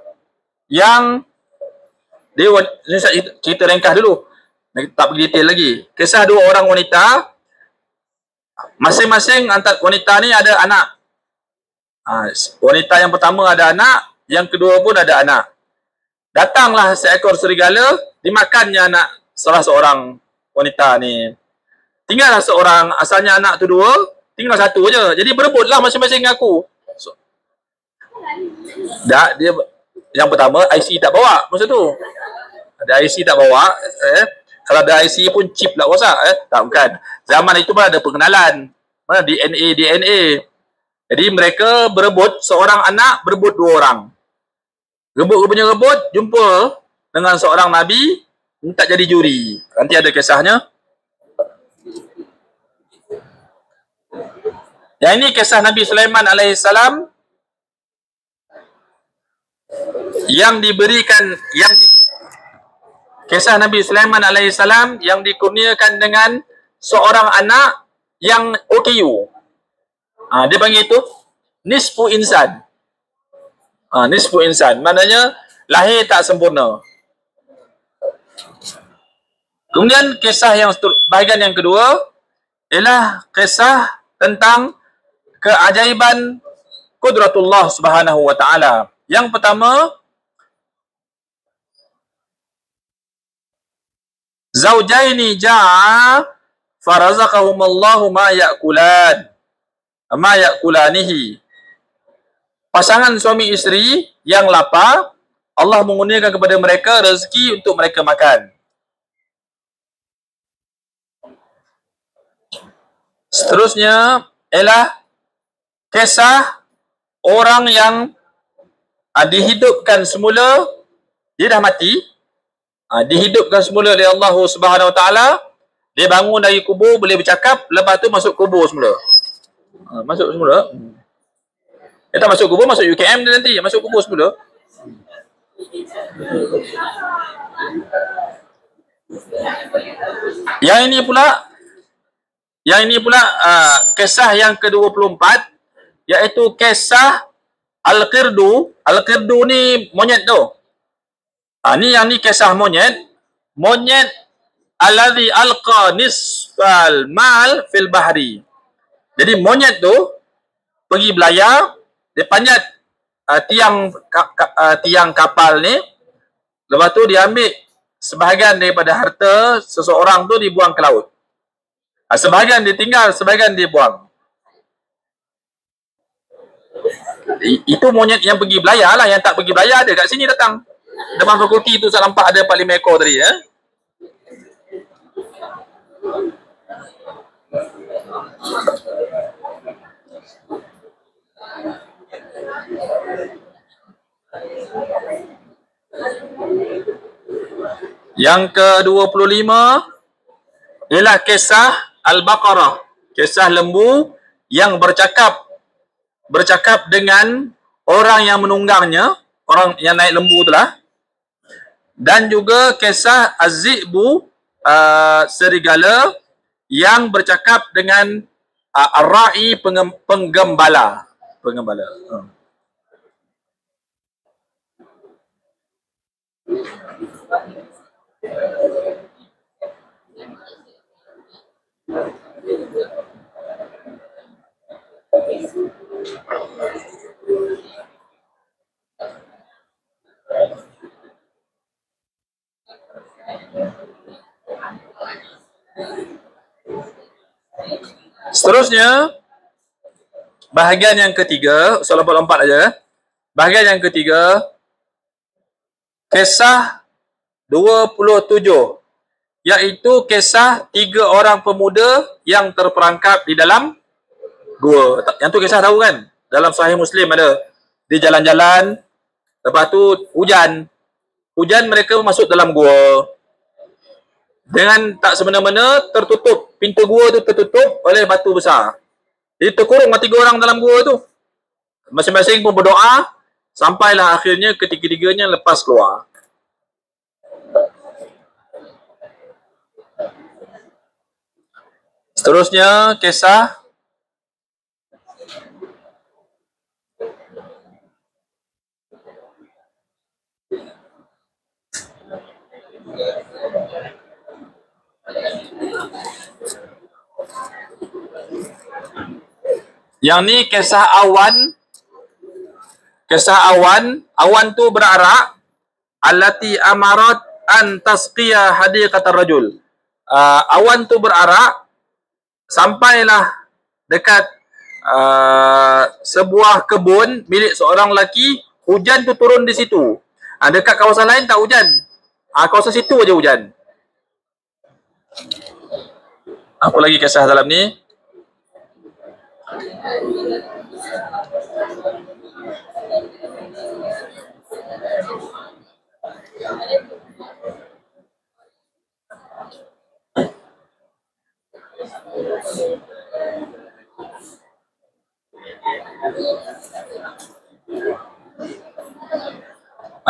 yang dia cerita ringkas dulu, tak pergi detail lagi. Kisah dua orang wanita, masing-masing antara wanita ni ada anak. Wanita yang pertama ada anak, yang kedua pun ada anak. Datanglah seekor serigala, dimakannya anak salah seorang wanita ni. Tinggallah seorang, asalnya anak tu dua, tinggal satu je. Jadi berebutlah masing-masing aku. Dia yang pertama IC tak bawa masa tu. Ada IC tak bawa, kalau ada IC pun chip lah rosak, tak, bukan. Zaman itu pun ada pengenalan. Mana DNA. Jadi mereka berebut, seorang anak berebut dua orang. Rebut, jumpa dengan seorang Nabi, minta jadi juri. Nanti ada kisahnya. Yang ini kisah Nabi Sulaiman alaihissalam yang diberikan, kisah Nabi Sulaiman alaihissalam yang dikurniakan dengan seorang anak yang OKU. Dia panggil itu nisfu insan. Nisfu insan maknanya lahir tak sempurna. Kemudian kisah yang bahagian yang kedua ialah kisah tentang keajaiban qudratullah Subhanahu wa taala. Yang pertama, zaujaini ja'a farazaqahumallahu ma ya'kulan. ma yakulanihi. Pasangan suami isteri yang lapar, Allah mengurniakan kepada mereka rezeki untuk mereka makan. Seterusnya ialah kisah orang yang dihidupkan semula, dia dah mati, dihidupkan semula oleh Allah Subhanahu Wa Taala, dia bangun dari kubur, boleh bercakap, lepas tu masuk kubur semula. Masuk semula. Dia tak masuk kubur, masuk UKM dia nanti, masuk kubur semula. Yang ini pula kisah yang ke-24, iaitu kisah Al-Qirdu. Al-Qirdu ni monyet tu. Yang ni kisah monyet. Monyet alladhi alqa nisfal mal fil bahri. Jadi monyet tu pergi belayar, dia panjat tiang kapal ni, lepas tu dia ambil sebahagian daripada harta seseorang tu dibuang ke laut. Sebahagian dia tinggal, sebahagian dia buang. Itu monyet yang pergi belayar lah. Yang tak pergi belayar ada kat sini datang. Depan fakulti tu saya nampak ada 4-5 ekor tadi. Yang ke-25 ialah kisah Al-Baqarah, kisah lembu yang bercakap dengan orang yang menunggangnya, orang yang naik lembu itulah. Dan juga kisah Az-Zi'bu, serigala yang bercakap dengan Ar-Ra'i, penggembala. Seterusnya, bahagian yang ketiga, soalan 44 aja. Bahagian yang ketiga, kisah 27, iaitu kisah 3 orang pemuda yang terperangkap di dalam gua. Yang tu kisah tahu kan? Dalam Sahih Muslim ada. Di jalan-jalan, lepas tu hujan. Hujan, mereka masuk dalam gua. Dengan tak semena-mena tertutup. Pintu gua tu tertutup oleh batu besar. Jadi terkurung 3 orang dalam gua tu. Masing-masing pun berdoa, sampailah akhirnya ketiga-tiganya lepas keluar. Seterusnya kisah yang ni kisah awan. Kisah awan. Awan tu berarak. Allati amarat an tasqiya hadiqatar rajul. Awan tu berarak sampailah dekat sebuah kebun milik seorang lelaki. Hujan tu turun di situ. Dekat kawasan lain tak hujan. Kawasan situ aja hujan. Apa lagi kisah dalam ni?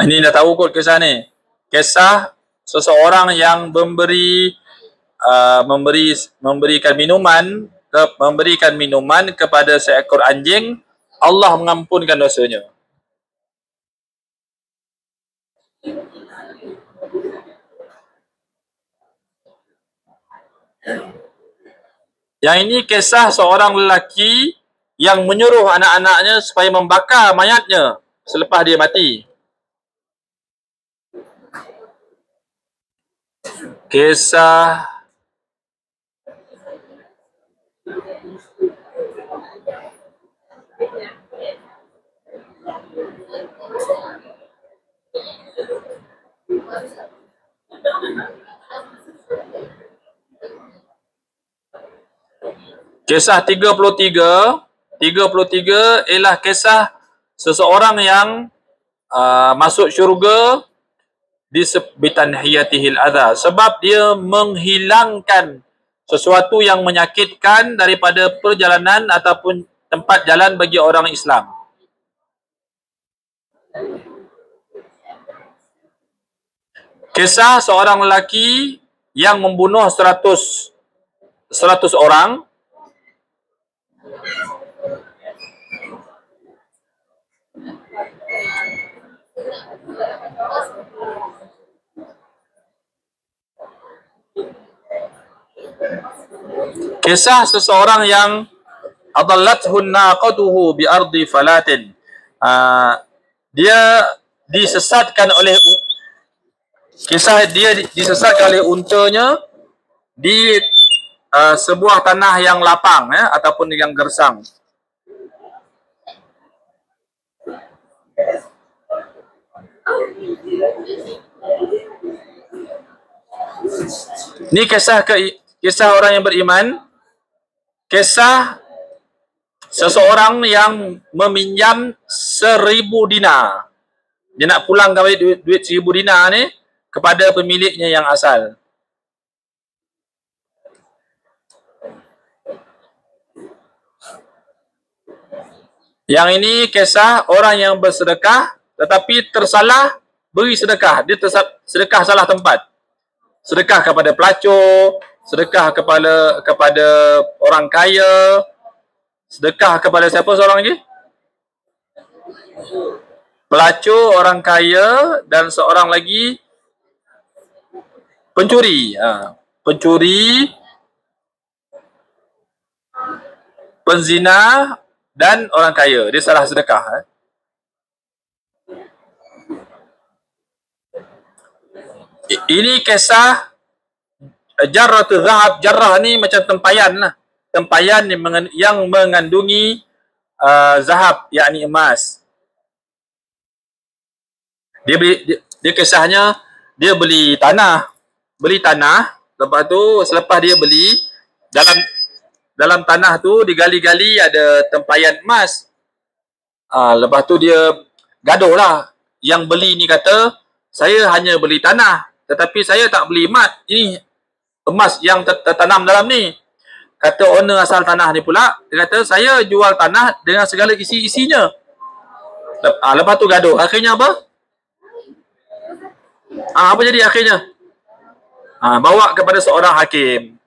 Ini dah tahu kot kisah ni. Kisah seseorang yang memberikan minuman kepada seekor anjing, Allah mengampunkan dosanya. Yang ini kisah seorang lelaki yang menyuruh anak-anaknya supaya membakar mayatnya selepas dia mati. Kisah Kisah 33 ialah kisah seseorang yang masuk syurga bitanhiyatihil adha, sebab dia menghilangkan sesuatu yang menyakitkan daripada perjalanan ataupun tempat jalan bagi orang Islam. Kisah seorang lelaki yang membunuh 100 orang. Kisah seseorang yang adallathu naqatuhu bi ardi falatin. Dia disesatkan oleh untanya di sebuah tanah yang lapang, ataupun yang gersang. Ini kisah orang yang beriman. Kisah seseorang yang meminjam 1000 dinar. Dia nak pulang kembali duit 1000 dinar ni kepada pemiliknya yang asal. Yang ini kisah orang yang bersedekah tetapi tersalah beri sedekah. Dia sedekah salah tempat. Sedekah kepada pelacur, sedekah kepada orang kaya, sedekah kepada siapa seorang lagi? Pelacur, orang kaya, dan seorang lagi pencuri. Pencuri, penzina, dan orang kaya. Dia salah sedekah. Ini kisah jarratul zahab. Jarrah ni macam tempayan lah. Tempayan yang mengandungi zahab, yakni emas. Dia kisahnya, dia beli tanah. Lepas tu selepas dia beli, dalam tanah tu digali-gali ada tempayan emas. Lepas tu dia gaduh lah. Yang beli ni kata, saya hanya beli tanah, tetapi saya tak beli emas. Ini emas yang tertanam dalam ni. Kata owner asal tanah ni pula, dia kata saya jual tanah dengan segala isi-isinya. Lepas tu gaduh. Akhirnya apa? Apa jadi akhirnya? Bawa kepada seorang hakim.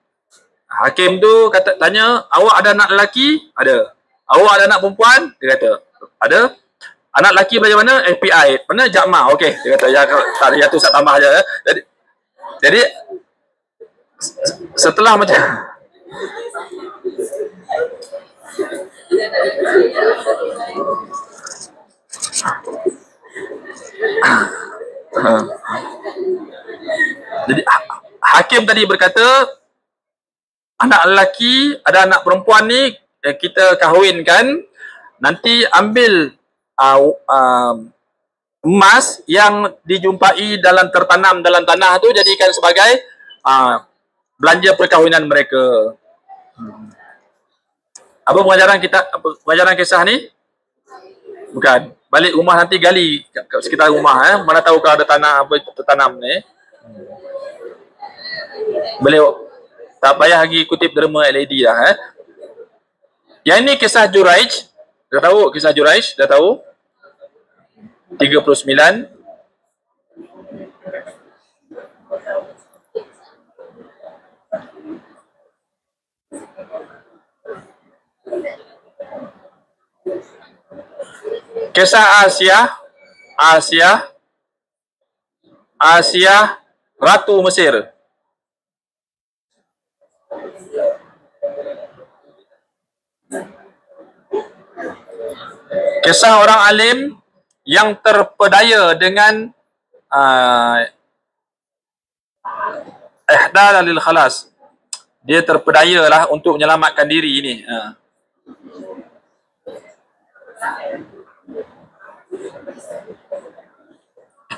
Hakim tu tanya, awak ada anak lelaki? Ada. Awak ada anak perempuan? Dia kata, ada. Anak lelaki belajar mana? FPI. Mana? Jakma. Okey. Dia kata, ya tu saya tambah aja. Jadi setelah macam jadi hakim tadi berkata, anak lelaki ada anak perempuan ni kita kahwinkan, nanti ambil emas yang dijumpai tertanam dalam tanah tu, jadikan sebagai belanja perkahwinan mereka. Apa pengajaran kisah ni? Bukan. Balik rumah nanti gali sekitar rumah, mana tahu kalau ada tanah apa tertanam ni. Boleh, tak payah lagi kutip derma LED dah. Yang ini kisah Juraij. Dah tahu kisah Juraij? Dah tahu? 39. Kisah Asia Ratu Mesir. Kisah orang alim yang terpedaya dengan ihdal lil khalas. Dia terpedayalah untuk menyelamatkan diri ini.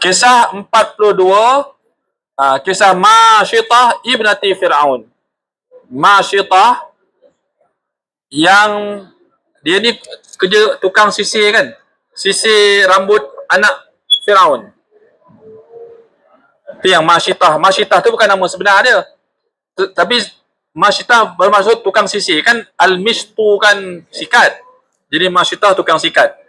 Kisah 42, kisah Masyitah ibnati Fir'aun. Masyitah yang dia ni kerja tukang sisir kan, sisir rambut anak Fir'aun. Itu yang Masyitah. Masyitah tu bukan nama sebenar dia, tapi Masyitah bermaksud tukang sisir. Kan Al-Mishtu kan sikat, jadi Masyitah tukang sikat.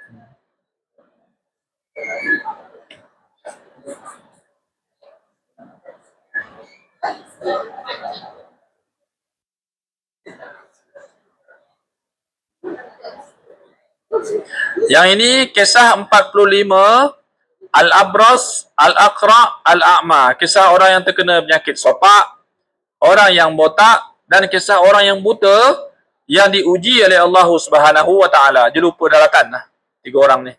Yang ini kisah 45, Al-Abras, Al-Aqra, Al-A'ma. Kisah orang yang terkena penyakit sopak, orang yang botak, dan kisah orang yang buta yang diuji oleh Allah Subhanahu wa taala. Dia lupa daratan lah, 3 orang ni.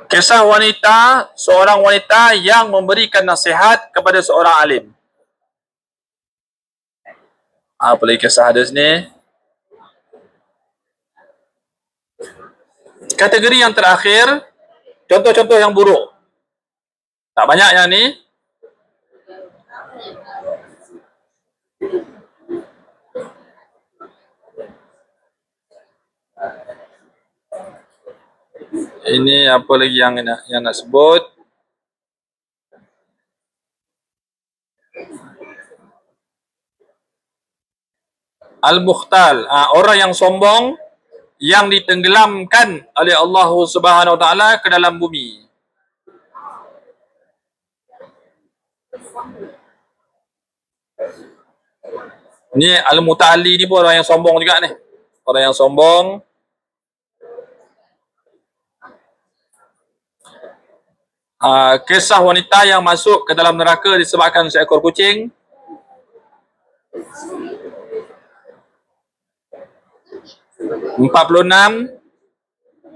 Kisah wanita, seorang wanita yang memberikan nasihat kepada seorang alim. Apa lagi kisah ada sini? Kategori yang terakhir, contoh-contoh yang buruk. Tak banyak yang ni. Ini apa lagi yang nak sebut? Al-Mukhtal, orang yang sombong yang ditenggelamkan oleh Allah Subhanahu wa taala ke dalam bumi. Ni Al-Muta'alli ni pun orang yang sombong juga ni. Orang yang sombong. Kisah wanita yang masuk ke dalam neraka disebabkan seekor kucing. (46)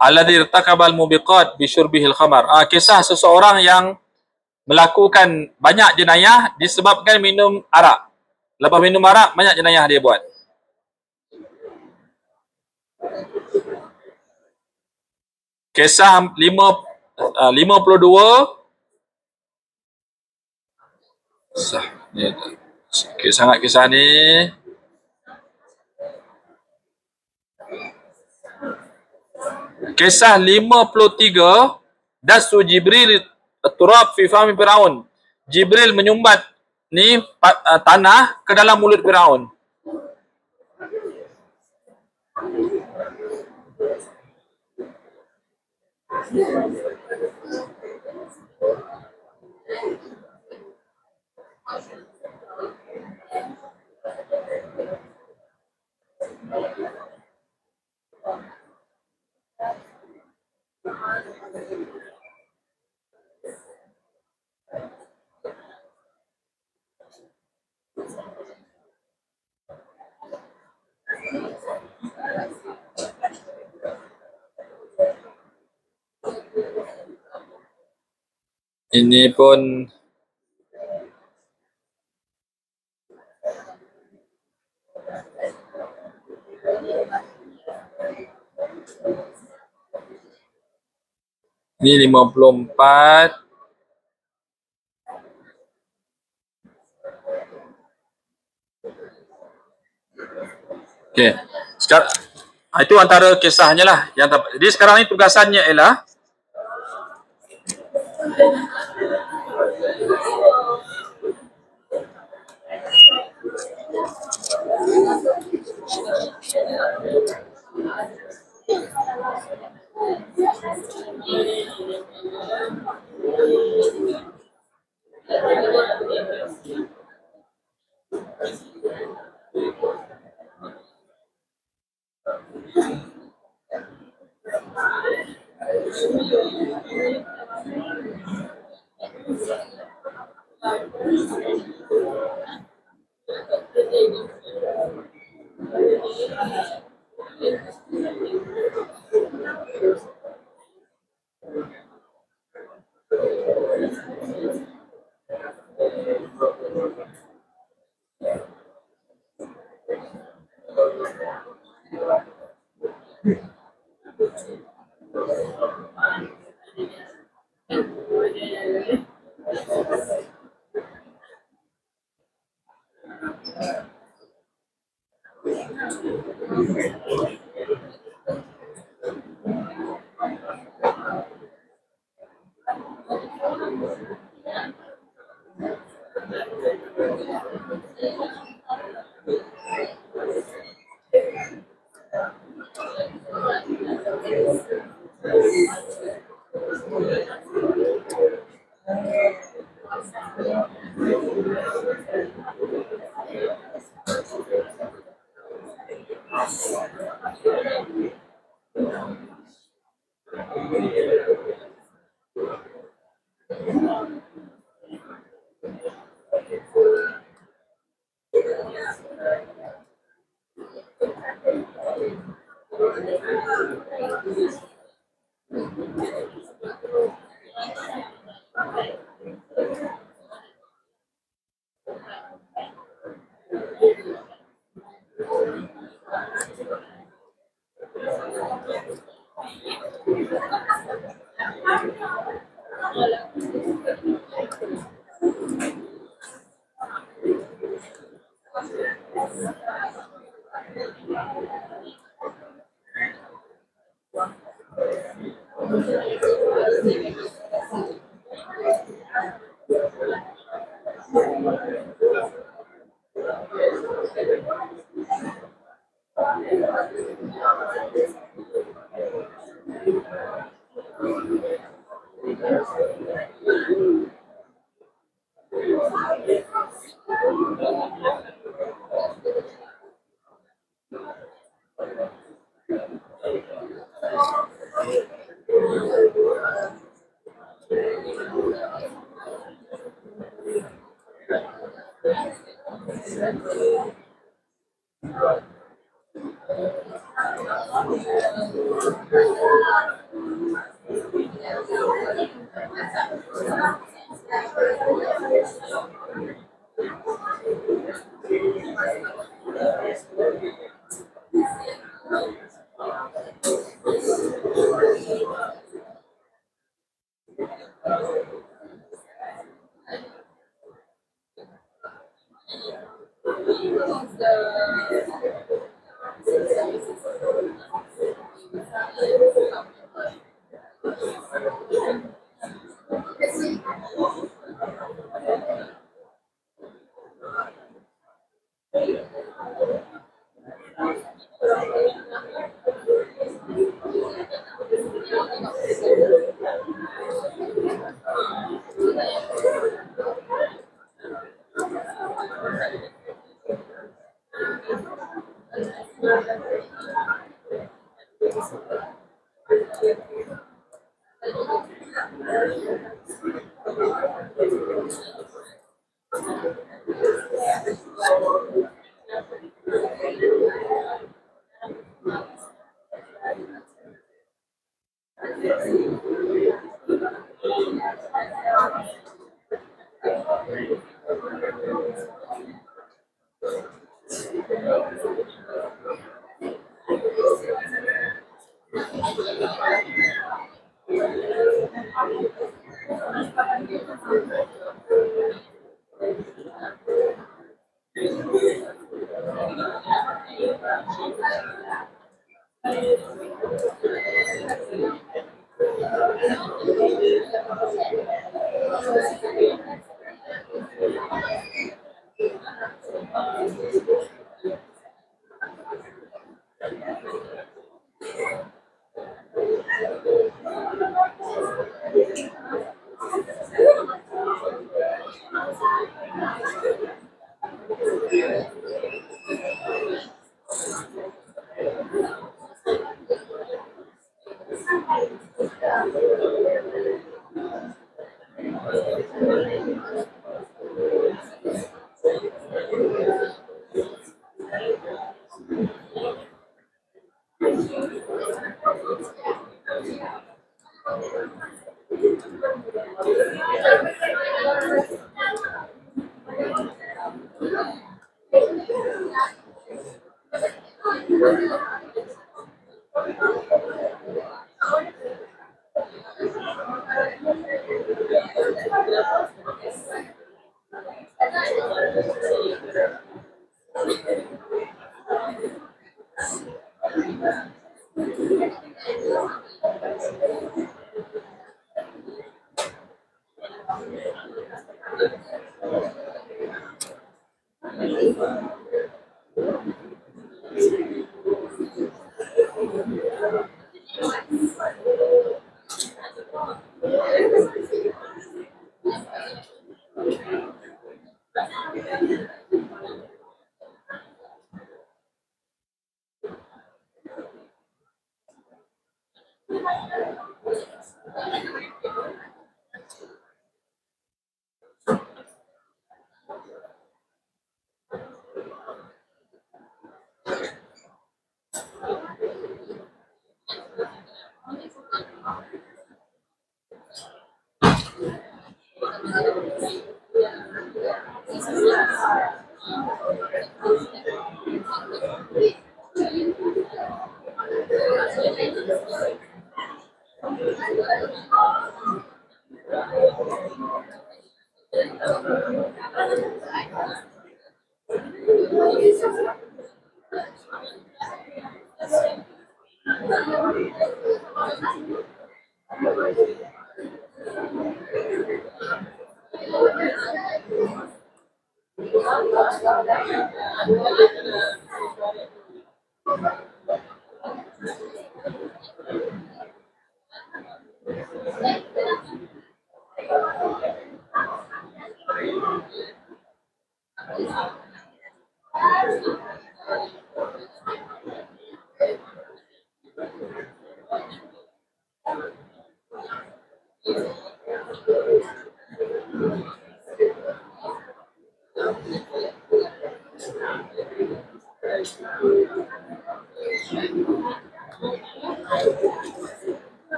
Alladzi irtakabal mubiqat bi syurbihil khamar. Kisah seseorang yang melakukan banyak jenayah disebabkan minum arak. Lepas minum arak, banyak jenayah dia buat. Kisah 52. Sikit sangat kisah ni. Kisah 53, Dasu Jibril turab fi fami Fir'aun. Jibril menyumbat ni tanah ke dalam mulut Fir'aun. Ini pun ini 54. Okey. Sekarang itu antara kisahnya lah yang jadi sekarang ni tugasannya ialah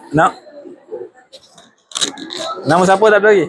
Nak nama siapa tak ada lagi?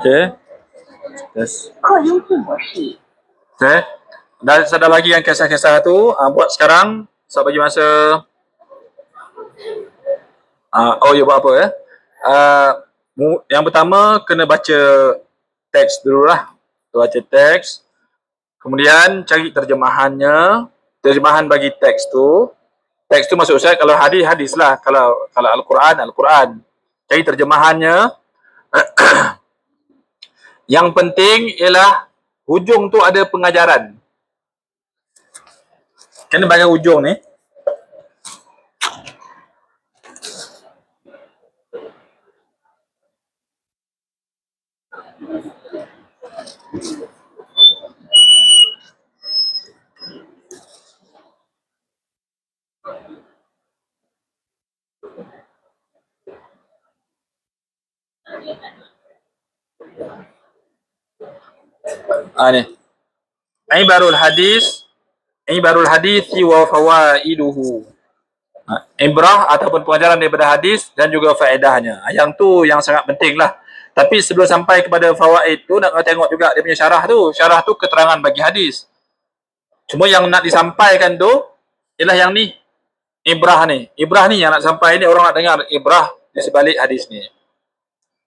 Okay. Yes. Okay. Dan ada lagi yang kisah-kisah tu buat sekarang. Saya bagi masa. Oh ya, buat apa ya? Yang pertama kena baca teks dululah. Baca teks. Kemudian cari terjemahannya. Terjemahan bagi teks tu. Teks tu maksud saya kalau hadis, hadis lah. Kalau Al-Quran, Al-Quran. Cari terjemahannya. Yang penting ialah hujung tu ada pengajaran. Kena bagian hujung ni. Ni. Ibarul hadithi wa fawaiduhu. Ibrah ataupun pengajaran daripada hadis dan juga faedahnya. Yang tu yang sangat penting lah. Tapi sebelum sampai kepada fawaid tu, nak tengok juga dia punya syarah tu. Syarah tu keterangan bagi hadis. Cuma yang nak disampaikan tu ialah yang ni. Ibrah ni. Ibrah ni yang nak sampai ni, orang nak dengar ibrah di sebalik hadis ni.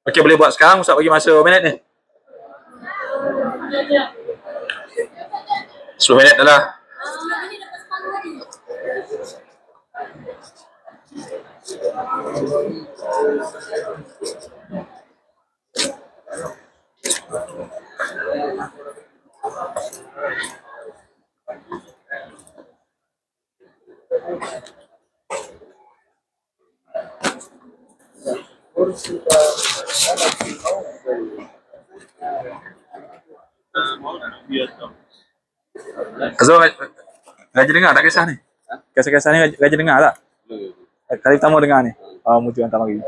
Okey, boleh buat sekarang. Ustaz bagi masa minit ni. 10 minit dah lah. Azul, gaji dengar tak kisah ni? Kisah-kisah ni gaji dengar tak? Kali pertama dengar ni. Mutu hantar lagi.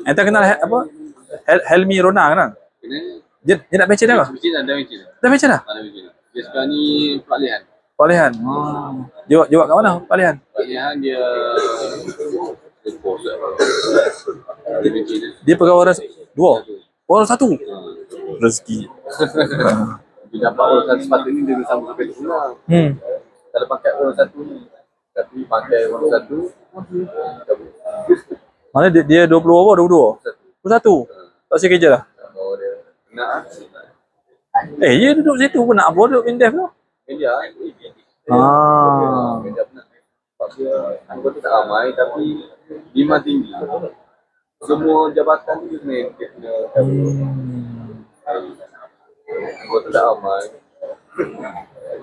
Enta kenal apa? Helmi Rona kenal? Dia nak baca dah ke? Dah baca dah? Dia sekarang ni peralihan. Peralihan. Jawab kat mana peralihan? Peralihan dia Dia pegawai dua. Orang satu. Rezeki. Dia dapat orang satu sepatutnya dia bersama sampai pulang. Kalau pakai orang satu ni, tapi pakai orang satu. Mana dia 20 apa? 22? 21. Tak saya kerja dah. Nak dia duduk situ pun nak apa duduk Indef tu? media. Media pun nak. Sebab dia anggota tak ramai tapi demand tinggi. Semua jabatan tu dia kena anggota tak ramai.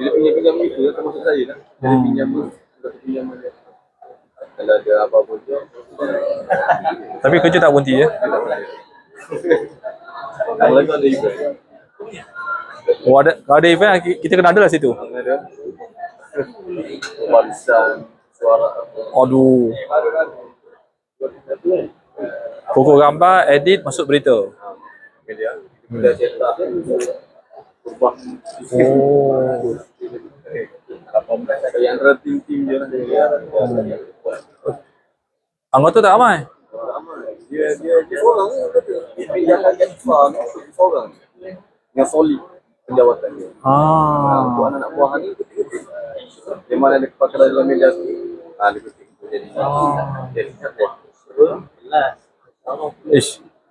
Dia punya pinjam itu termasuk saya lah. Dia pinjam dia. Kalau ada apa-apa tu. Tapi kerja tak berhenti ya? Kalau lagi ada event. Kalau ada event kita kena ada lah situ. Ada. Barisan suara. Aduh. Pokok gambar, edit, masuk berita. Media. Kita cetak. Ubah. Yang antara tim-tim dia lah. Anggota tak ramai? Dia orang yang akan orang yang solid penjawatan dia. Untuk anak-anak buah ni dia mana ada kepakaran dalam media tu. Dia ketik jadi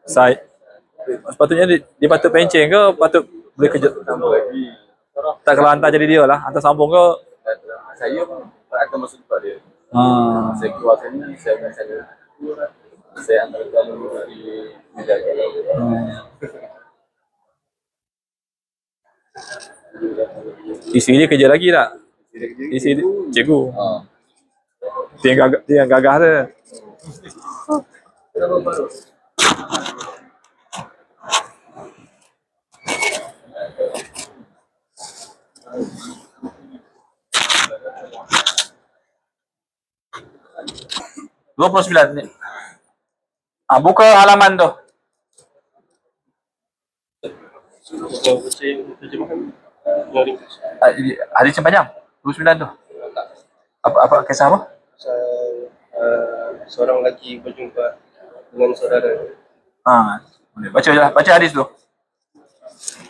Saya sepatutnya dia patut pencen ke patut boleh kerja tambah lagi. tak kalau hantar jadi dia lah, hantar sambung ke? Saya pun akan masuk tempat dia. Saya keluar sini, saya akan saya antara dalam di media Isteri dia kerja lagi tak? Isteri dia cikgu. Dia yang gagah tu. Dua puluh 29 ni. Buka halaman tu. Hadis yang panjang 29 tu. Apa kisah apa? Seorang lelaki berjumpa dengan saudara. Boleh baca hadis tu.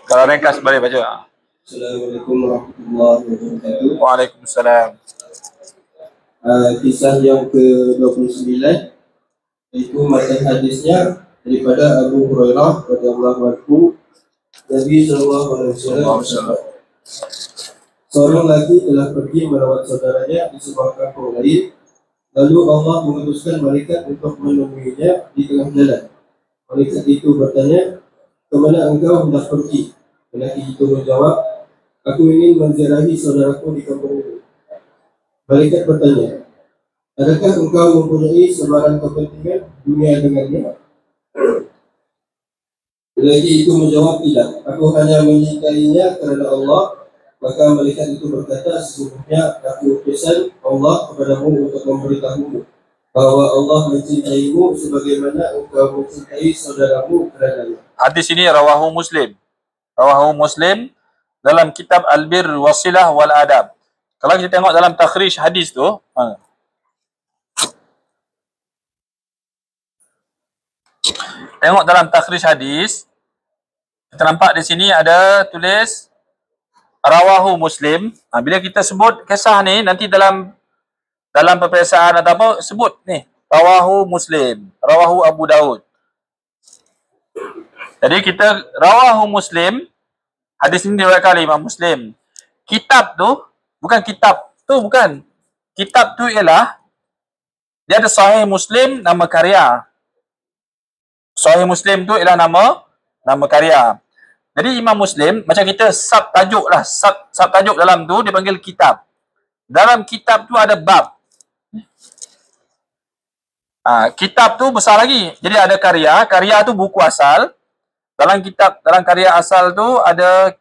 Kalau ringkas boleh baca. Assalamualaikum warahmatullahi wabarakatuh. Waalaikumsalam. kisah yang ke-29, iaitu matan hadisnya daripada Abu Hurairah radhiyallahu anhu. Nabi sallallahu alaihi wasallam, seorang lelaki telah pergi merawat saudaranya di sebuah kampung lain. Lalu Allah mengutuskan malaikat untuk menemuinya di tengah jalan. Malaikat itu bertanya, "Kemana engkau hendak pergi?" Lelaki itu menjawab, "Aku ingin menziarahi saudaraku di kampung ini." Malaikat bertanya, "Adakah engkau mempunyai sebarang kepentingan dunia dengannya?" Lelaki itu menjawab, "Tidak, aku hanya menyintainya kerana Allah." Maka malaikat itu berkata, "Sesungguhnya aku utusan Allah kepadamu untuk memberitahumu bahwa Allah mencintaimu sebagaimana engkau mencintai saudaramu kerananya." Hadis ini rawahu Muslim. Rawahu Muslim dalam kitab Al-Bir Wasilah wal Adab. Kalau kita tengok dalam takhrij hadis tu, tengok dalam takhrij hadis, kita nampak di sini ada tulis rawahu Muslim. Bila kita sebut kisah ni nanti dalam peperiksaan atau apa sebut ni rawahu Muslim, rawahu Abu Daud. Jadi kita rawahu Muslim, hadis ini diriwayatkan oleh Imam Muslim. Kitab tu bukan kitab tu, bukan. Kitab tu ialah dia ada Sahih Muslim nama karya. Sahih Muslim tu ialah nama karya. Jadi Imam Muslim macam kita subtajuk lah, subtajuk dalam tu dipanggil kitab. Dalam kitab tu ada bab. Kitab tu besar lagi. Jadi ada karya tu buku asal. Dalam karya asal tu ada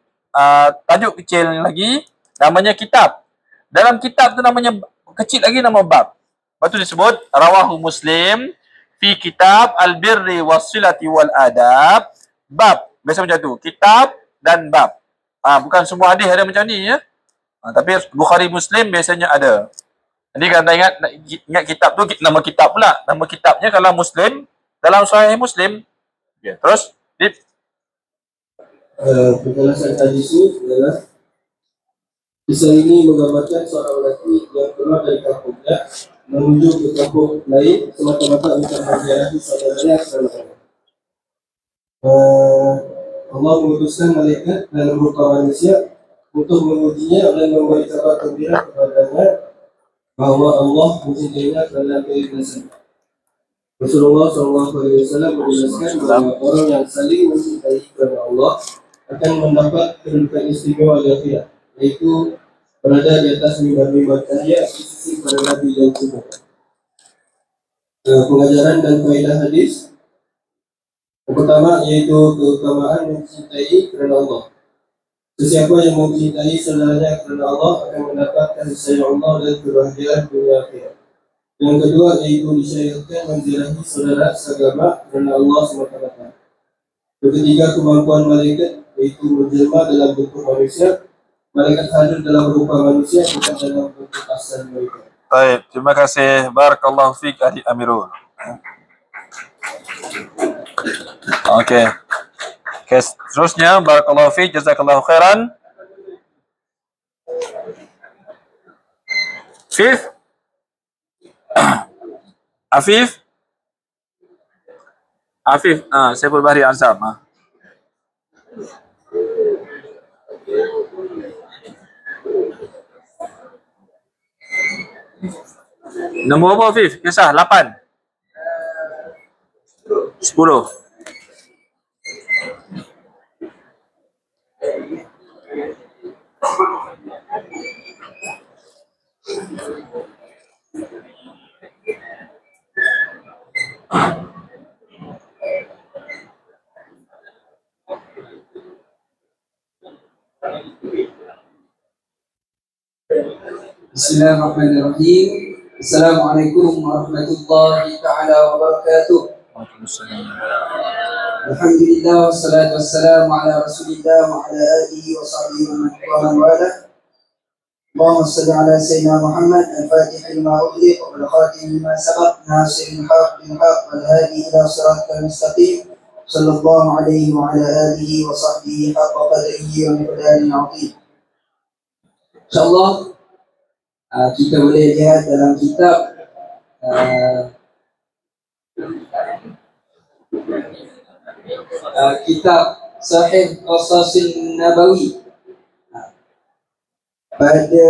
tajuk kecil lagi namanya kitab. Dalam kitab tu namanya kecil lagi nama bab. Lepas tu disebut rawahu Muslim fi kitab al-birri wassilati wal adab. Bab. Biasa macam tu. Kitab dan bab. Bukan semua hadis ada macam ni ya. Tapi Bukhari Muslim biasanya ada. Jadi kalau tak ingat kitab tu, nama kitab pula. Nama kitabnya kalau Muslim, dalam Sahih Muslim. Okay. Terus, Dip. Penjelasan hadis ini adalah kisah ini menggambarkan seorang lelaki yang keluar dari kampungnya menuju ke kampung lain semata-mata untuk menziarahi saudaranya kerana Allah mengutuskan malaikat dalam rupa manusia untuk mengujinya dan memberi kabar gembira kepadanya bahwa Allah mencintainya kerana keikhlasan. Rasulullah SAW menjelaskan bahawa orang yang saling mencintai kerana Allah akan mendapat kedudukan istimewa di akhirat, yaitu berada di atas mimbar-mimbar cahaya di sisi para nabi dan semua. Pengajaran dan faedah hadis. Yang pertama yaitu keutamaan mencintai kerana Allah. Sesiapa yang mencintai saudaranya kerana Allah akan mendapat kasih sayang Allah dan kebahagiaan dunia akhirat. Yang kedua yaitu disyariatkan menziarahi saudara seagama kerana Allah semata-mata. Yang ketiga kemampuan malaikat yaitu menjelma dalam bentuk manusia. Malaikat hadir dalam rupa manusia bukan dalam bentuk asal mereka. Baik, terima kasih. Barakallahu fiik Adik Amirul. Okey. Seterusnya, barakallahu fiik, jazakallahu khairan. Afif. Saiful Bahri Ansam. Nombor apa Afif? Kisah 8. 10. Bismillahirrahmanirrahim. Assalamualaikum warahmatullahi ta'ala wabarakatuh. Alhamdulillah wassalatu wassalamu ala rasulillah wa ala alihi wa sahbihi wa man wala. Allahumma salli ala sayyidina Muhammad al-fatih lima ughliq wal khatim lima sabaq nasiril haq bil haq wal hadi ila siratal mustaqim sallallahu alaihi wa ala alihi wa sahbihi haqqa qadrihi wa miqdarihi 'azim. Insyaallah Kita boleh lihat dalam kitab kitab Sahih Qasasin Nabawi, pada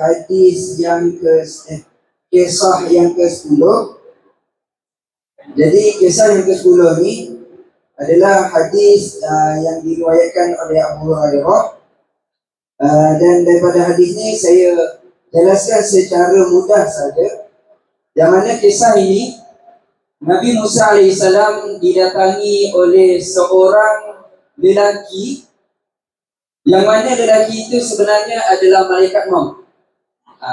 hadis yang kisah yang ke-10. Jadi kisah yang ke-10 ni adalah hadis yang diriwayatkan oleh Abu Hurairah, dan daripada hadis ni saya jelaskan secara mudah saja. Yang mana kisah ini, Nabi Musa AS didatangi oleh seorang lelaki, yang mana lelaki itu sebenarnya adalah malaikat maut.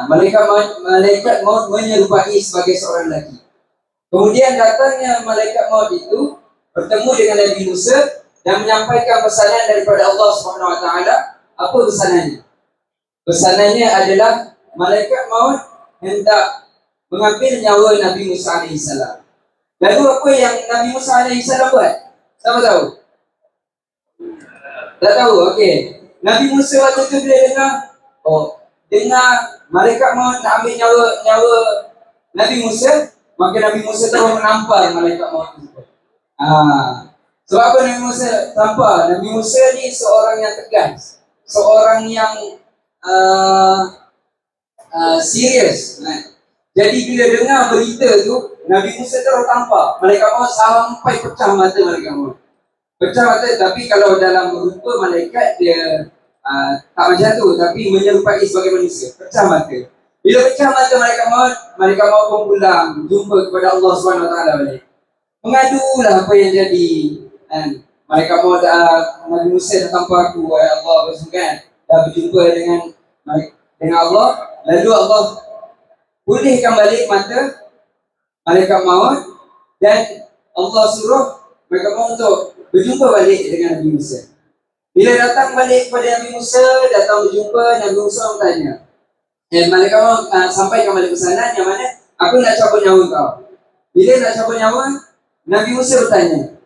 Malaikat maut menyerupai sebagai seorang lelaki. Kemudian datangnya malaikat maut itu bertemu dengan Nabi Musa dan menyampaikan pesanan daripada Allah SWT. Apa pesanannya? Pesanannya adalah malaikat maut hendak mengambil nyawa Nabi Musa AS. Lalu apa yang Nabi Musa AS buat? Siapa tahu? Tak tahu? Okey. Nabi Musa waktu itu bila dengar malaikat maut nak ambil nyawa Nabi Musa, maka Nabi Musa terus menampar malaikat maut itu. Sebab apa Nabi Musa tampar? Nabi Musa ni seorang yang tegas, seorang yang serius. Jadi bila dengar berita tu, Nabi Musa terus tampar malaikat maut sampai pecah mata malaikat maut. Pecah mata, tapi kalau dalam rupa malaikat dia tak macam tu, tapi menyerupai sebagai manusia. Pecah mata. Bila pecah mata malaikat maut pun pulang jumpa kepada Allah SWT balik. Mengadulah apa yang jadi. Malaikat maut Nabi Musa dah tampar aku, ya Allah, kan? Dah berjumpa dengan Allah. Lalu Allah pulihkan balik mata malaikat maut, dan Allah suruh malaikat maut untuk berjumpa balik dengan Nabi Musa. Bila datang balik kepada Nabi Musa, datang berjumpa, Nabi Musa bertanya, malaikat maut sampaikan balik pesanan yang mana aku nak cabut nyawa kau. Bila nak cabut nyawa, Nabi Musa bertanya.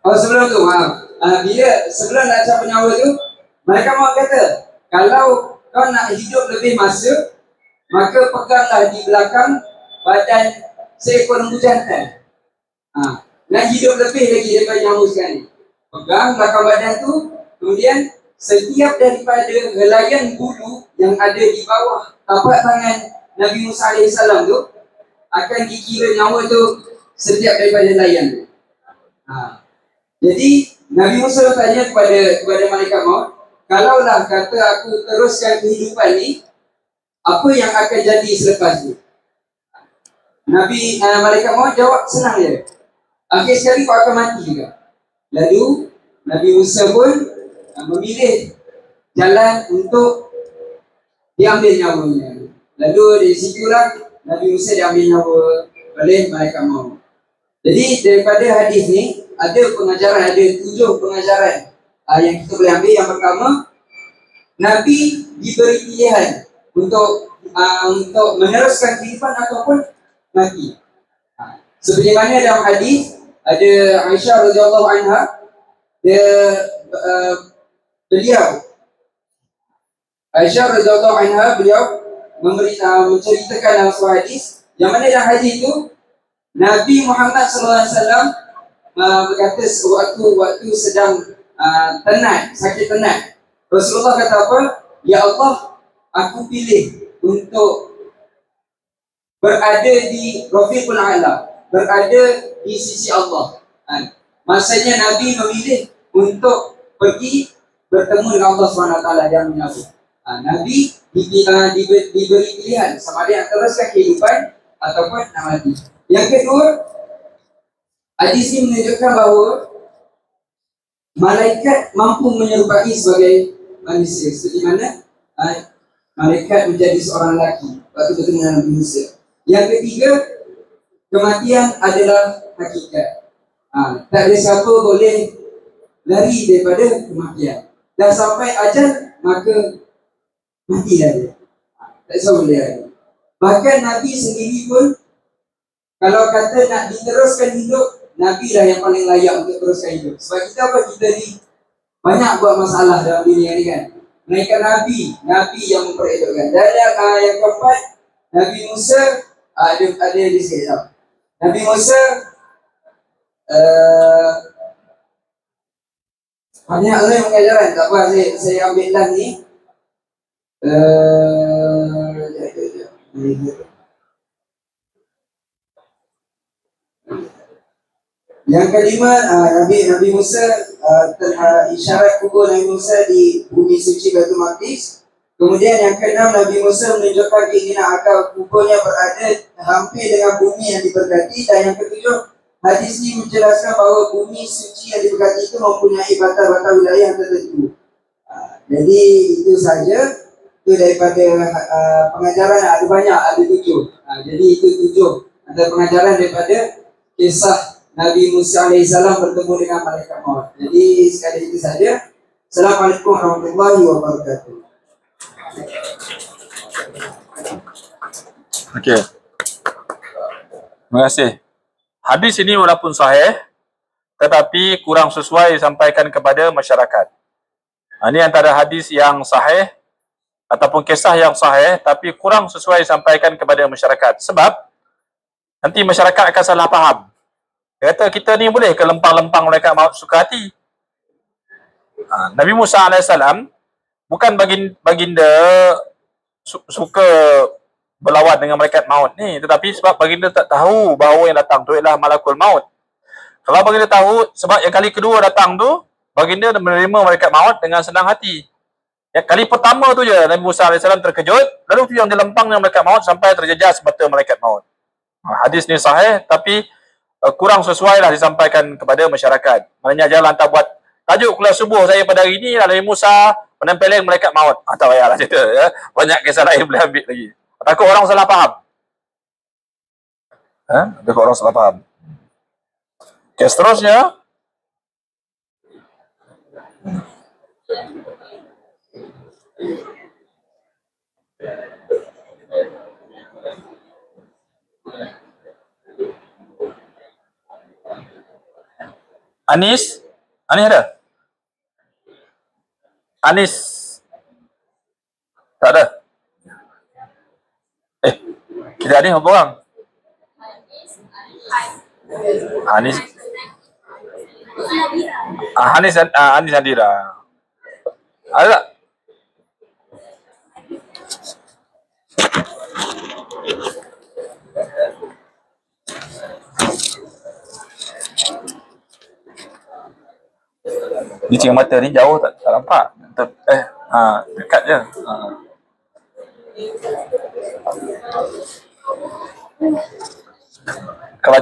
Sebelum tu, sebelum nak cabut nyawa tu, malaikat maut kata, kalau kau nak hidup lebih masa, maka peganglah di belakang badan seekor lembu jantan. Nak hidup lebih lagi daripada nyawa sekarang. Pegang belakang badan tu, kemudian setiap daripada helaian bulu yang ada di bawah tapak tangan Nabi Musa AS tu akan dikira nyawa tu setiap daripada helaian tu. Jadi Nabi Musa bertanya kepada malaikat maut, kalaulah kata aku teruskan kehidupan ni, apa yang akan jadi selepas ni? Malaikat maut jawab senang je. Akhir sekali kau akan mati juga. Lalu Nabi Musa pun memilih jalan untuk diambil nyawanya. Lalu dari situlah Nabi Musa diambil nyawa oleh malaikat maut. Jadi daripada hadis ni ada 7 pengajaran yang kita boleh ambil. Yang pertama, Nabi diberi pilihan untuk meneruskan kehidupan ataupun mati. Seperti mana dalam hadis ada Aisyah radhiyallahu anha, beliau menceritakan dalam sebuah hadis, yang mana dalam hadis itu Nabi Muhammad SAW berkata waktu sedang sakit tenat, Rasulullah kata apa? Ya Allah, aku pilih untuk berada di Rafiqul A'la, berada di sisi Allah. Maksudnya Nabi memilih untuk pergi bertemu dengan Allah SWT yang menyambut. Nabi diberi pilihan sama ada yang teruskan kehidupan ataupun nak mati. Yang kedua, hadis ini menunjukkan bahawa malaikat mampu menyerupai sebagai manusia. Seperti mana malaikat menjadi seorang lelaki waktu bertemu dengan Nabi Musa. Yang ketiga, kematian adalah hakikat. Tak ada siapa boleh lari daripada kematian. Dah sampai ajal, maka matilah dia. Tak siapa boleh lari. Bahkan Nabi sendiri pun, kalau kata nak diteruskan hidup, Nabi lah yang paling layak untuk teruskan hidup. Sebab kita ni banyak buat masalah dalam dunia ni kan. Melainkan Nabi yang memperelokkan. Dan yang keempat, Nabi Musa ada di sini. Nabi Musa banyak orang pengajaran. Tak apa, saya ambil lah ni. Yang kelima, Nabi Musa, isyarat kubur Nabi Musa di bumi suci Baitul Maqdis. Kemudian yang keenam, Nabi Musa menunjukkan keinginan agar kuburnya berada hampir dengan bumi yang diberkati. Dan yang ketujuh, hadis ini menjelaskan bahawa bumi suci yang diberkati itu mempunyai batas-batas wilayah tertentu. Jadi itu saja. Itu daripada pengajaran ada banyak, ada 7. Jadi itu 7 ada pengajaran daripada kisah Nabi Musa AS bertemu dengan malaikat maut. Jadi sekali itu saja. Assalamualaikum warahmatullahi wabarakatuh. Okey. Terima kasih. Hadis ini walaupun sahih, tetapi kurang sesuai disampaikan kepada masyarakat. Ini antara hadis yang sahih ataupun kisah yang sahih, tapi kurang sesuai disampaikan kepada masyarakat. Sebab nanti masyarakat akan salah faham. Dia kata kita ni boleh ke lempang-lempang malaikat maut suka hati? Nabi Musa AS bukan baginda suka berlawan dengan malaikat maut ni, tetapi sebab baginda tak tahu bahawa yang datang tu ialah malakul maut. Kalau baginda tahu, sebab yang kali kedua datang tu, baginda menerima malaikat maut dengan senang hati. Yang kali pertama tu je Nabi Musa AS terkejut, lalu tu yang dilempang dengan malaikat maut sampai terjejas mata malaikat maut. Hadis ni sahih, tapi kurang sesuai lah disampaikan kepada masyarakat. Maknanya jangan hantar buat tajuk kelas subuh saya pada hari ni Nabi Musa menempeleng malaikat maut. Tak payahlah cerita ya. Banyak kisah lain boleh ambil lagi. Takut orang salah faham. Takut orang salah faham. Okay, seterusnya. Anis ada? Anis tak ada? Kita ni berapa orang? Anis Anis Andira. Ada tak? Di cing mata ni jauh tak nampak. Dekat je. Kalau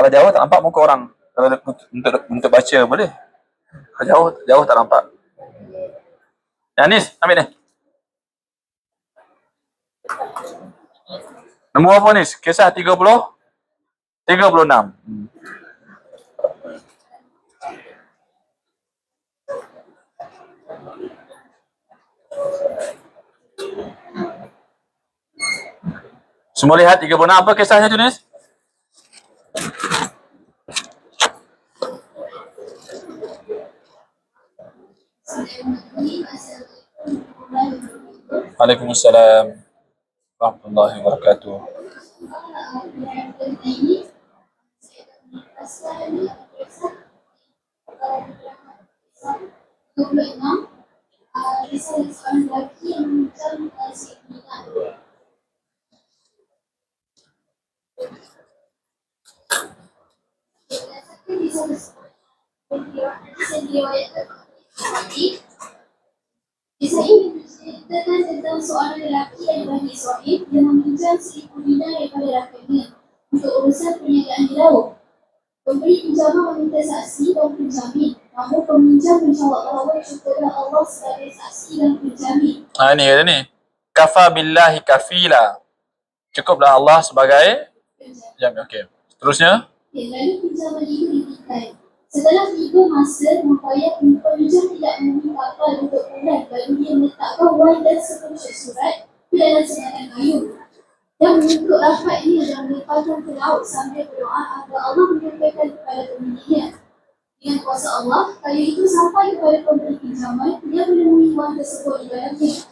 jauh tak nampak muka orang. Kalau untuk baca boleh. Kalau jauh tak nampak. Anis, ambil ni. Nombor apa ni? Kisah 36. Semua lihat 36 apa kisahnya Junis? Waalaikumsalam warahmatullahi wabarakatuh. Kisah ini menceritakan tentang seorang lelaki dari Bani Israel yang meminjam 1,000 dinar daripada rakyatnya untuk urusan perniagaan di laut. Pemberi pinjaman meminta saksi dan penjamin, namun peminjam menjawab bahawa cukuplah Allah sebagai saksi dan penjamin. Ni ada ni. Kafa billahi kafila. Cukuplah Allah sebagai penjamin. Okey. Seterusnya. Lalu pinjaman itu dihentikan. Setelah 3 masa, membayar peminjam tidak meminta kapal untuk pulang, lalu dia meletakkan wang dan sepucuk surat ke dalam senapan kayu dan menutup rapatnya dan melepaskan ke laut sambil berdoa agar Allah menyampaikan kepada pemiliknya. Dengan kuasa Allah, kali itu sampai kepada pemberi pinjaman, dia menemui wang tersebut di dalamnya.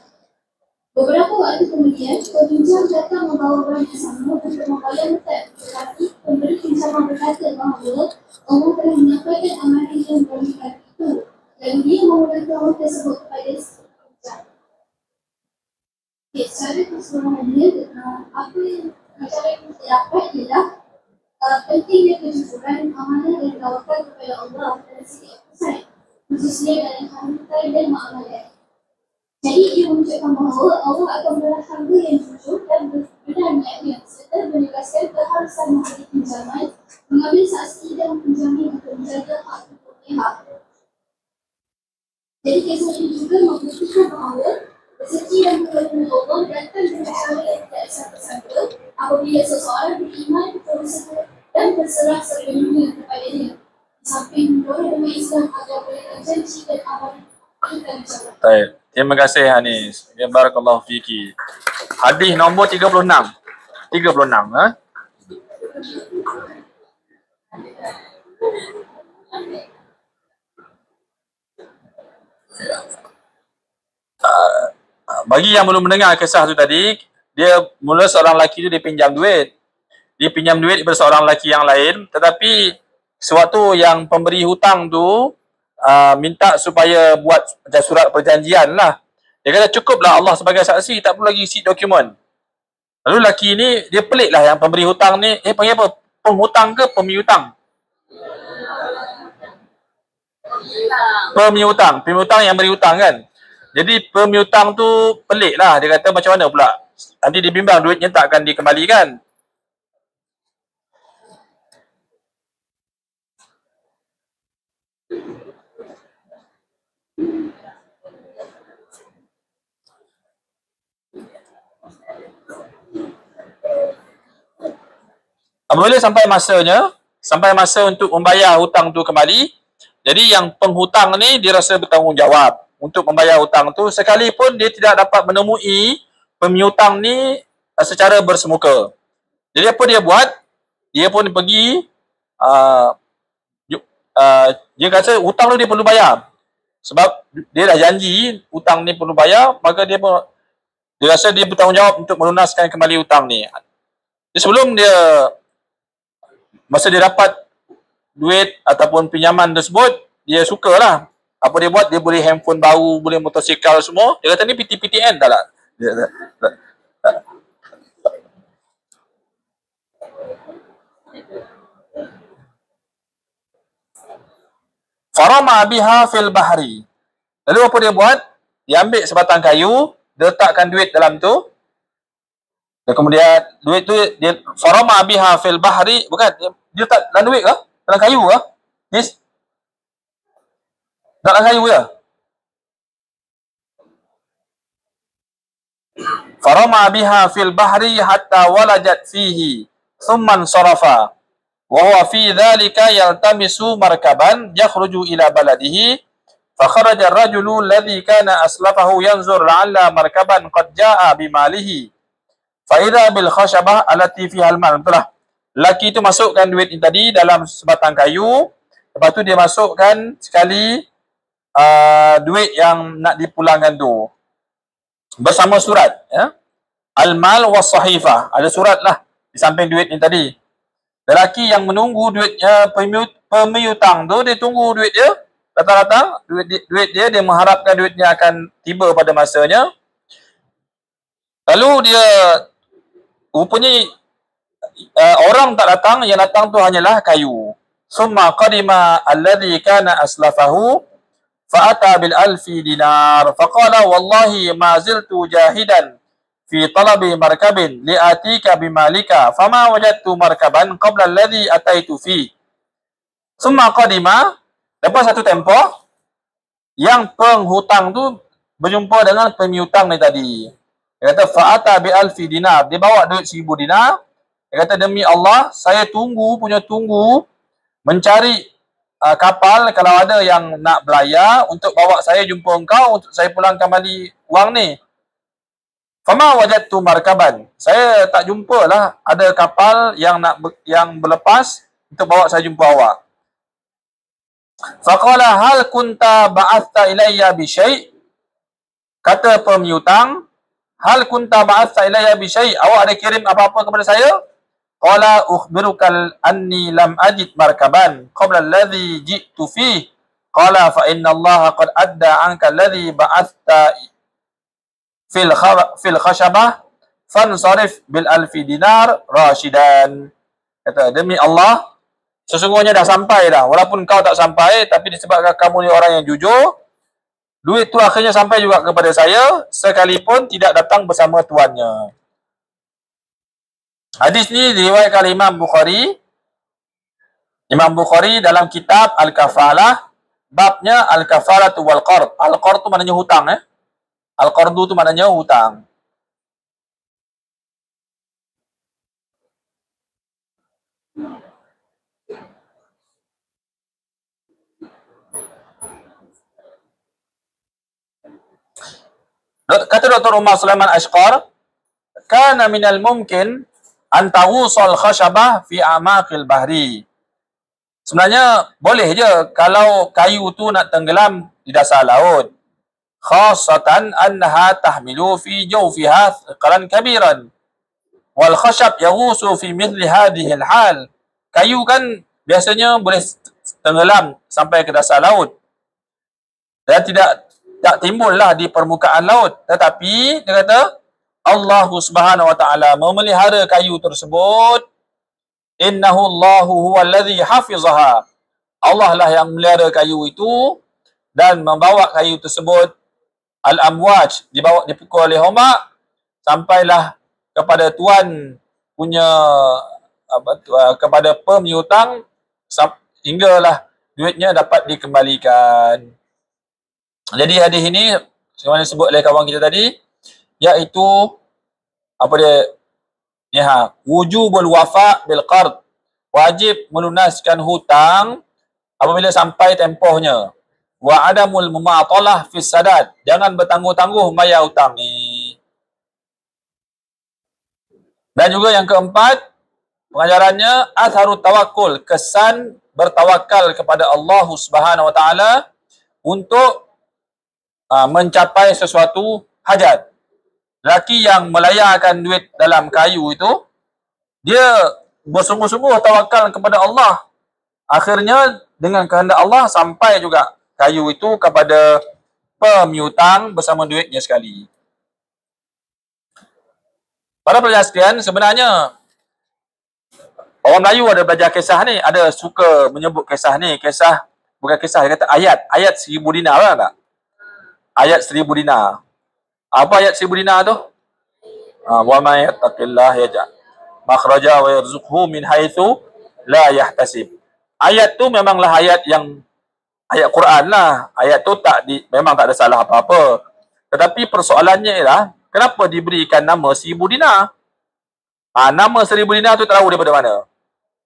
Beberapa waktu kemudian, peminjam datang membawa wang yang sama untuk membayar hutang. Tetapi pemberi pinjaman berkata bahawa Allah telah menyampaikan amanah yang memberikan itu, dan dia memulangkan wang tersebut kepada si pinjam. Okay, secara keseluruhannya, apa yang cara yang kita dapat ialah pentingnya kejujuran, amanah dan tawakkal kepada Allah dan setiap pesan, khususnya dalam hal dan muamalah. Jadi ia menunjukkan bahawa Allah akan menahan hamba yang jujur dan benar niatnya, serta menegaskan keharusan memberi pinjaman, mengambil saksi dan pinjaman untuk menjaga hak untuk pihak. Jadi kisah ini juga membuktikan bahawa rezeki dan pertolongan Allah datang dengan cara yang tidak disangka-sangka apabila seseorang beriman, berusaha dan berserah sepenuhnya kepadanya. Di samping mendorong umat Islam agar berikan janji dan amanah kita menjaga. Baik. Terima kasih Hanis. Barakallahu fiki. Hadis nombor 36. 36 ha? Bagi yang belum mendengar kisah tu tadi, dia mula seorang lelaki tu dia pinjam duit. Dia pinjam duit daripada seorang lelaki yang lain, tetapi sewaktu yang pemberi hutang tu minta supaya buat macam surat perjanjian lah. Dia kata cukuplah Allah sebagai saksi, tak perlu lagi isi dokumen. Lalu lelaki ni, dia pelik lah yang pemberi hutang ni, panggil apa? Penghutang ke pemihutang? Pemihutang. Pemihutang yang beri hutang kan? Jadi pemihutang tu pelik lah. Dia kata macam mana pula? Nanti dia bimbang duitnya tak akan dikembalikan. Apabila sampai masa untuk membayar hutang tu kembali, jadi yang penghutang ni dia rasa bertanggungjawab untuk membayar hutang tu, sekalipun dia tidak dapat menemui pemihutang ni secara bersemuka. Jadi apa dia buat? Dia pun pergi, dia kata hutang tu dia perlu bayar. Sebab dia dah janji hutang ni perlu bayar, maka dia rasa dia bertanggungjawab untuk melunaskan kembali hutang ni. Jadi sebelum masa dia dapat duit ataupun pinjaman tersebut, dia sukalah. Apa dia buat? Dia boleh handphone baru, boleh motosikal semua. Dia kata ni PTPTN tak lah. Farama biha fil bahri. Lalu apa dia buat? Dia ambil sebatang kayu, dia letakkan duit dalam tu. Dan kemudian duit tu dia farama biha fil bahri, bukan dia tak dalam duit ke? Dalam kayu ke? Yes. Dalam kayu ke? Farama biha fil bahri hatta walajat fihi thumma sarafa wa huwa fi dhalika yaltamisu markaban yakhruju ila baladihi fa kharaja ar-rajulu alladhi kana aslafahu yanzur la'alla markaban qad jaa bimalihi fa idza bil khashabah allati fiha al-mal. Itulah lelaki tu masukkan duit ni tadi dalam sebatang kayu, lepas tu dia masukkan sekali duit yang nak dipulangkan tu bersama surat, ya? Al-mal was sahifah, ada surat lah di samping duit ni tadi. Lelaki yang menunggu duitnya pemihutang tu, dia tunggu duit dia datang-datang, duit dia mengharapkan duitnya akan tiba pada masanya. Lalu dia rupanya orang tak datang, yang datang tu hanyalah kayu. Summa qadima alladhi kana aslafahu fa'ata bil alfi dinar faqala wallahi ma ziltu jahidan fi talabi markabin li'atika bimalika fama wajadtu markaban qabla alladhi ataitu fi. Summa qadima, lepas satu tempoh yang penghutang tu berjumpa dengan pemihutang ni tadi. Dia kata fa'ata bi alfi dinar, dia bawa duit 1000 dinar. Dia kata demi Allah saya tunggu mencari kapal kalau ada yang nak belayar untuk bawa saya jumpa engkau untuk saya pulang kembali wang ni. Fama wajadtu markaban, saya tak jumpalah ada kapal yang berlepas untuk bawa saya jumpa awak. Faqala hal kunta ba'athta ilayya bi syai'? Kata pemiutang, hal kunta ba'athta ilayya bi syai'? Awak ada kirim apa-apa kepada saya? Qala ukhbirukal anni lam ajid markaban qabla alladhi ji'tu fihi. Qala fa inna Allah qad adda anka alladhi ba'athta fil khashabah fansarif bil alfi dinar rashidan. Kata, demi Allah, sesungguhnya dah sampai dah. Walaupun kau tak sampai, tapi disebabkan kamu ni orang yang jujur, duit tu akhirnya sampai juga kepada saya, sekalipun tidak datang bersama tuannya. Hadis ni diriwayatkan oleh Imam Bukhari. Imam Bukhari dalam kitab Al-Kafalah, babnya Al-Kafalatu wal Qard. Al-Qard tu maknanya hutang. Al-Qardu tu maknanya hutang. Kata Dr. Umar Sulaiman Ashqar, kana minal mumkin an tawusal khashabah fi amaqil bahri. Sebenarnya boleh je kalau kayu tu nak tenggelam di dasar laut. Khassatan annaha tahmilu fi jawfiha thiqalan kabiran. Wal khashab yaghusu fi mithli hadhihi al-hal. Kayu kan biasanya boleh tenggelam sampai ke dasar laut. Dan tak timbullah di permukaan laut. Tetapi dia kata Allah Subhanahu wa taala memelihara kayu tersebut. Innahu Allahu huwallazi hafizaha. Allah lah yang memelihara kayu itu dan membawa kayu tersebut al-amwaj, dibawa dipukul oleh ombak sampailah kepada tuan punya kepada pemiutang hinggalah duitnya dapat dikembalikan. Jadi hadis ini sebagaimana disebut oleh kawan kita tadi, iaitu apa dia ni wujubul wafa bil qard, wajib melunaskan hutang apabila sampai tempohnya. Wa adamul mumatalah fis sadad, jangan bertangguh-tangguh bayar hutang ni. Dan juga yang keempat, pengajarannya atharut tawakkul, kesan bertawakal kepada Allah Subhanahu wa taala untuk mencapai sesuatu hajat. Lelaki yang melayarkan duit dalam kayu itu, dia bersungguh-sungguh tawakal kepada Allah. Akhirnya dengan kehendak Allah sampai juga kayu itu kepada pemiutang bersama duitnya sekali. Para pelajar sekalian, sebenarnya orang Melayu ada belajar kisah ni, ada suka menyebut kisah ni, kisah bukan kisah, dia kata ayat 1000 dinar, kan tak? Ayat 1000 dinar. Apa ayat 1000 dinar tu? Wa may yattaqillah yaj'al makhraja wa yarzuqhu min haitsu la yahtasib. Ayat tu memanglah ayat yang ayat Quran lah. Ayat tu memang tak ada salah apa-apa. Tetapi persoalannya ialah kenapa diberikan nama 1000 dinar? Nama 1000 dinar tu tak tahu daripada mana.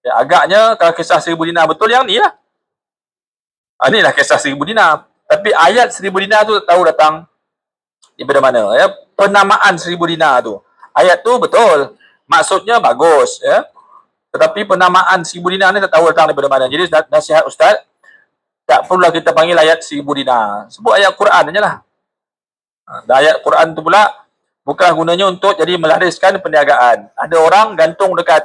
Ya, agaknya kalau kisah 1000 dinar betul yang ni lah. Inilah kisah 1000 dinar. Tapi ayat 1000 dinar tu tak tahu datang daripada mana. Ya. Penamaan 1000 dinar tu. Ayat tu betul. Maksudnya bagus. Ya. Tetapi penamaan 1000 dinar ni tak tahu datang daripada mana. Jadi nasihat Ustaz, tak perlulah kita panggil ayat 1000 dinar. Sebut ayat Quran je lah. Dan ayat Quran tu pula bukan gunanya untuk jadi melariskan perniagaan. Ada orang gantung dekat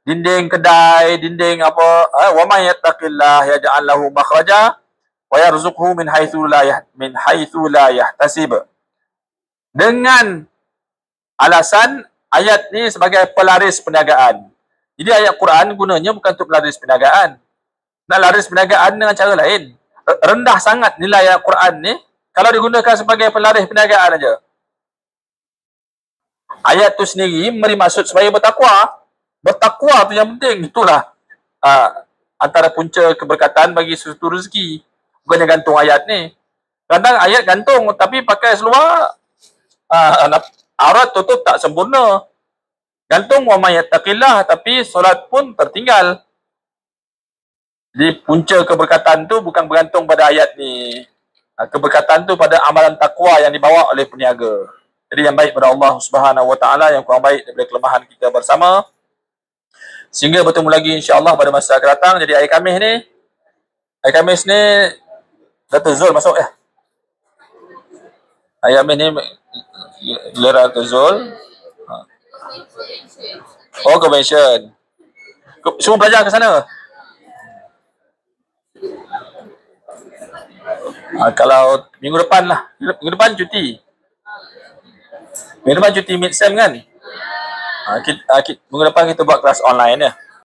dinding kedai, dinding apa, wa may yattaqillah yaj'al lahu makhraja wa yarzuqhu min haitsu la yahtasib. Dengan alasan ayat ni sebagai pelaris perniagaan. Jadi ayat Quran gunanya bukan untuk pelaris perniagaan. Nak laris perniagaan dengan cara lain. Rendah sangat nilai ayat Quran ni kalau digunakan sebagai pelaris perniagaan aja. Ayat tu sendiri memberi maksud supaya bertakwa. Bertakwa tu yang penting. Itulah antara punca keberkatan bagi sesuatu rezeki. Bukannya gantung ayat ni. Kadang ayat gantung tapi pakai seluar aurat tutup tak sempurna. Gantung wa may yattaqillah tapi solat pun tertinggal. Jadi punca keberkatan tu bukan bergantung pada ayat ni. Keberkatan tu pada amalan takwa yang dibawa oleh peniaga. Jadi yang baik pada Allah Subhanahu wa taala, yang kurang baik daripada kelemahan kita bersama. Sehingga bertemu lagi insya-Allah pada masa akan datang. Jadi hari Khamis ni Hari Khamis ni Dr. Zul masuk ya. Hari Khamis ni giliran Dr. Zul. Oh, convention. Semua belajar ke sana. Kalau minggu depan lah. Minggu depan cuti. Minggu depan cuti mid-sem kan. Minggu depan kita buat kelas online ya.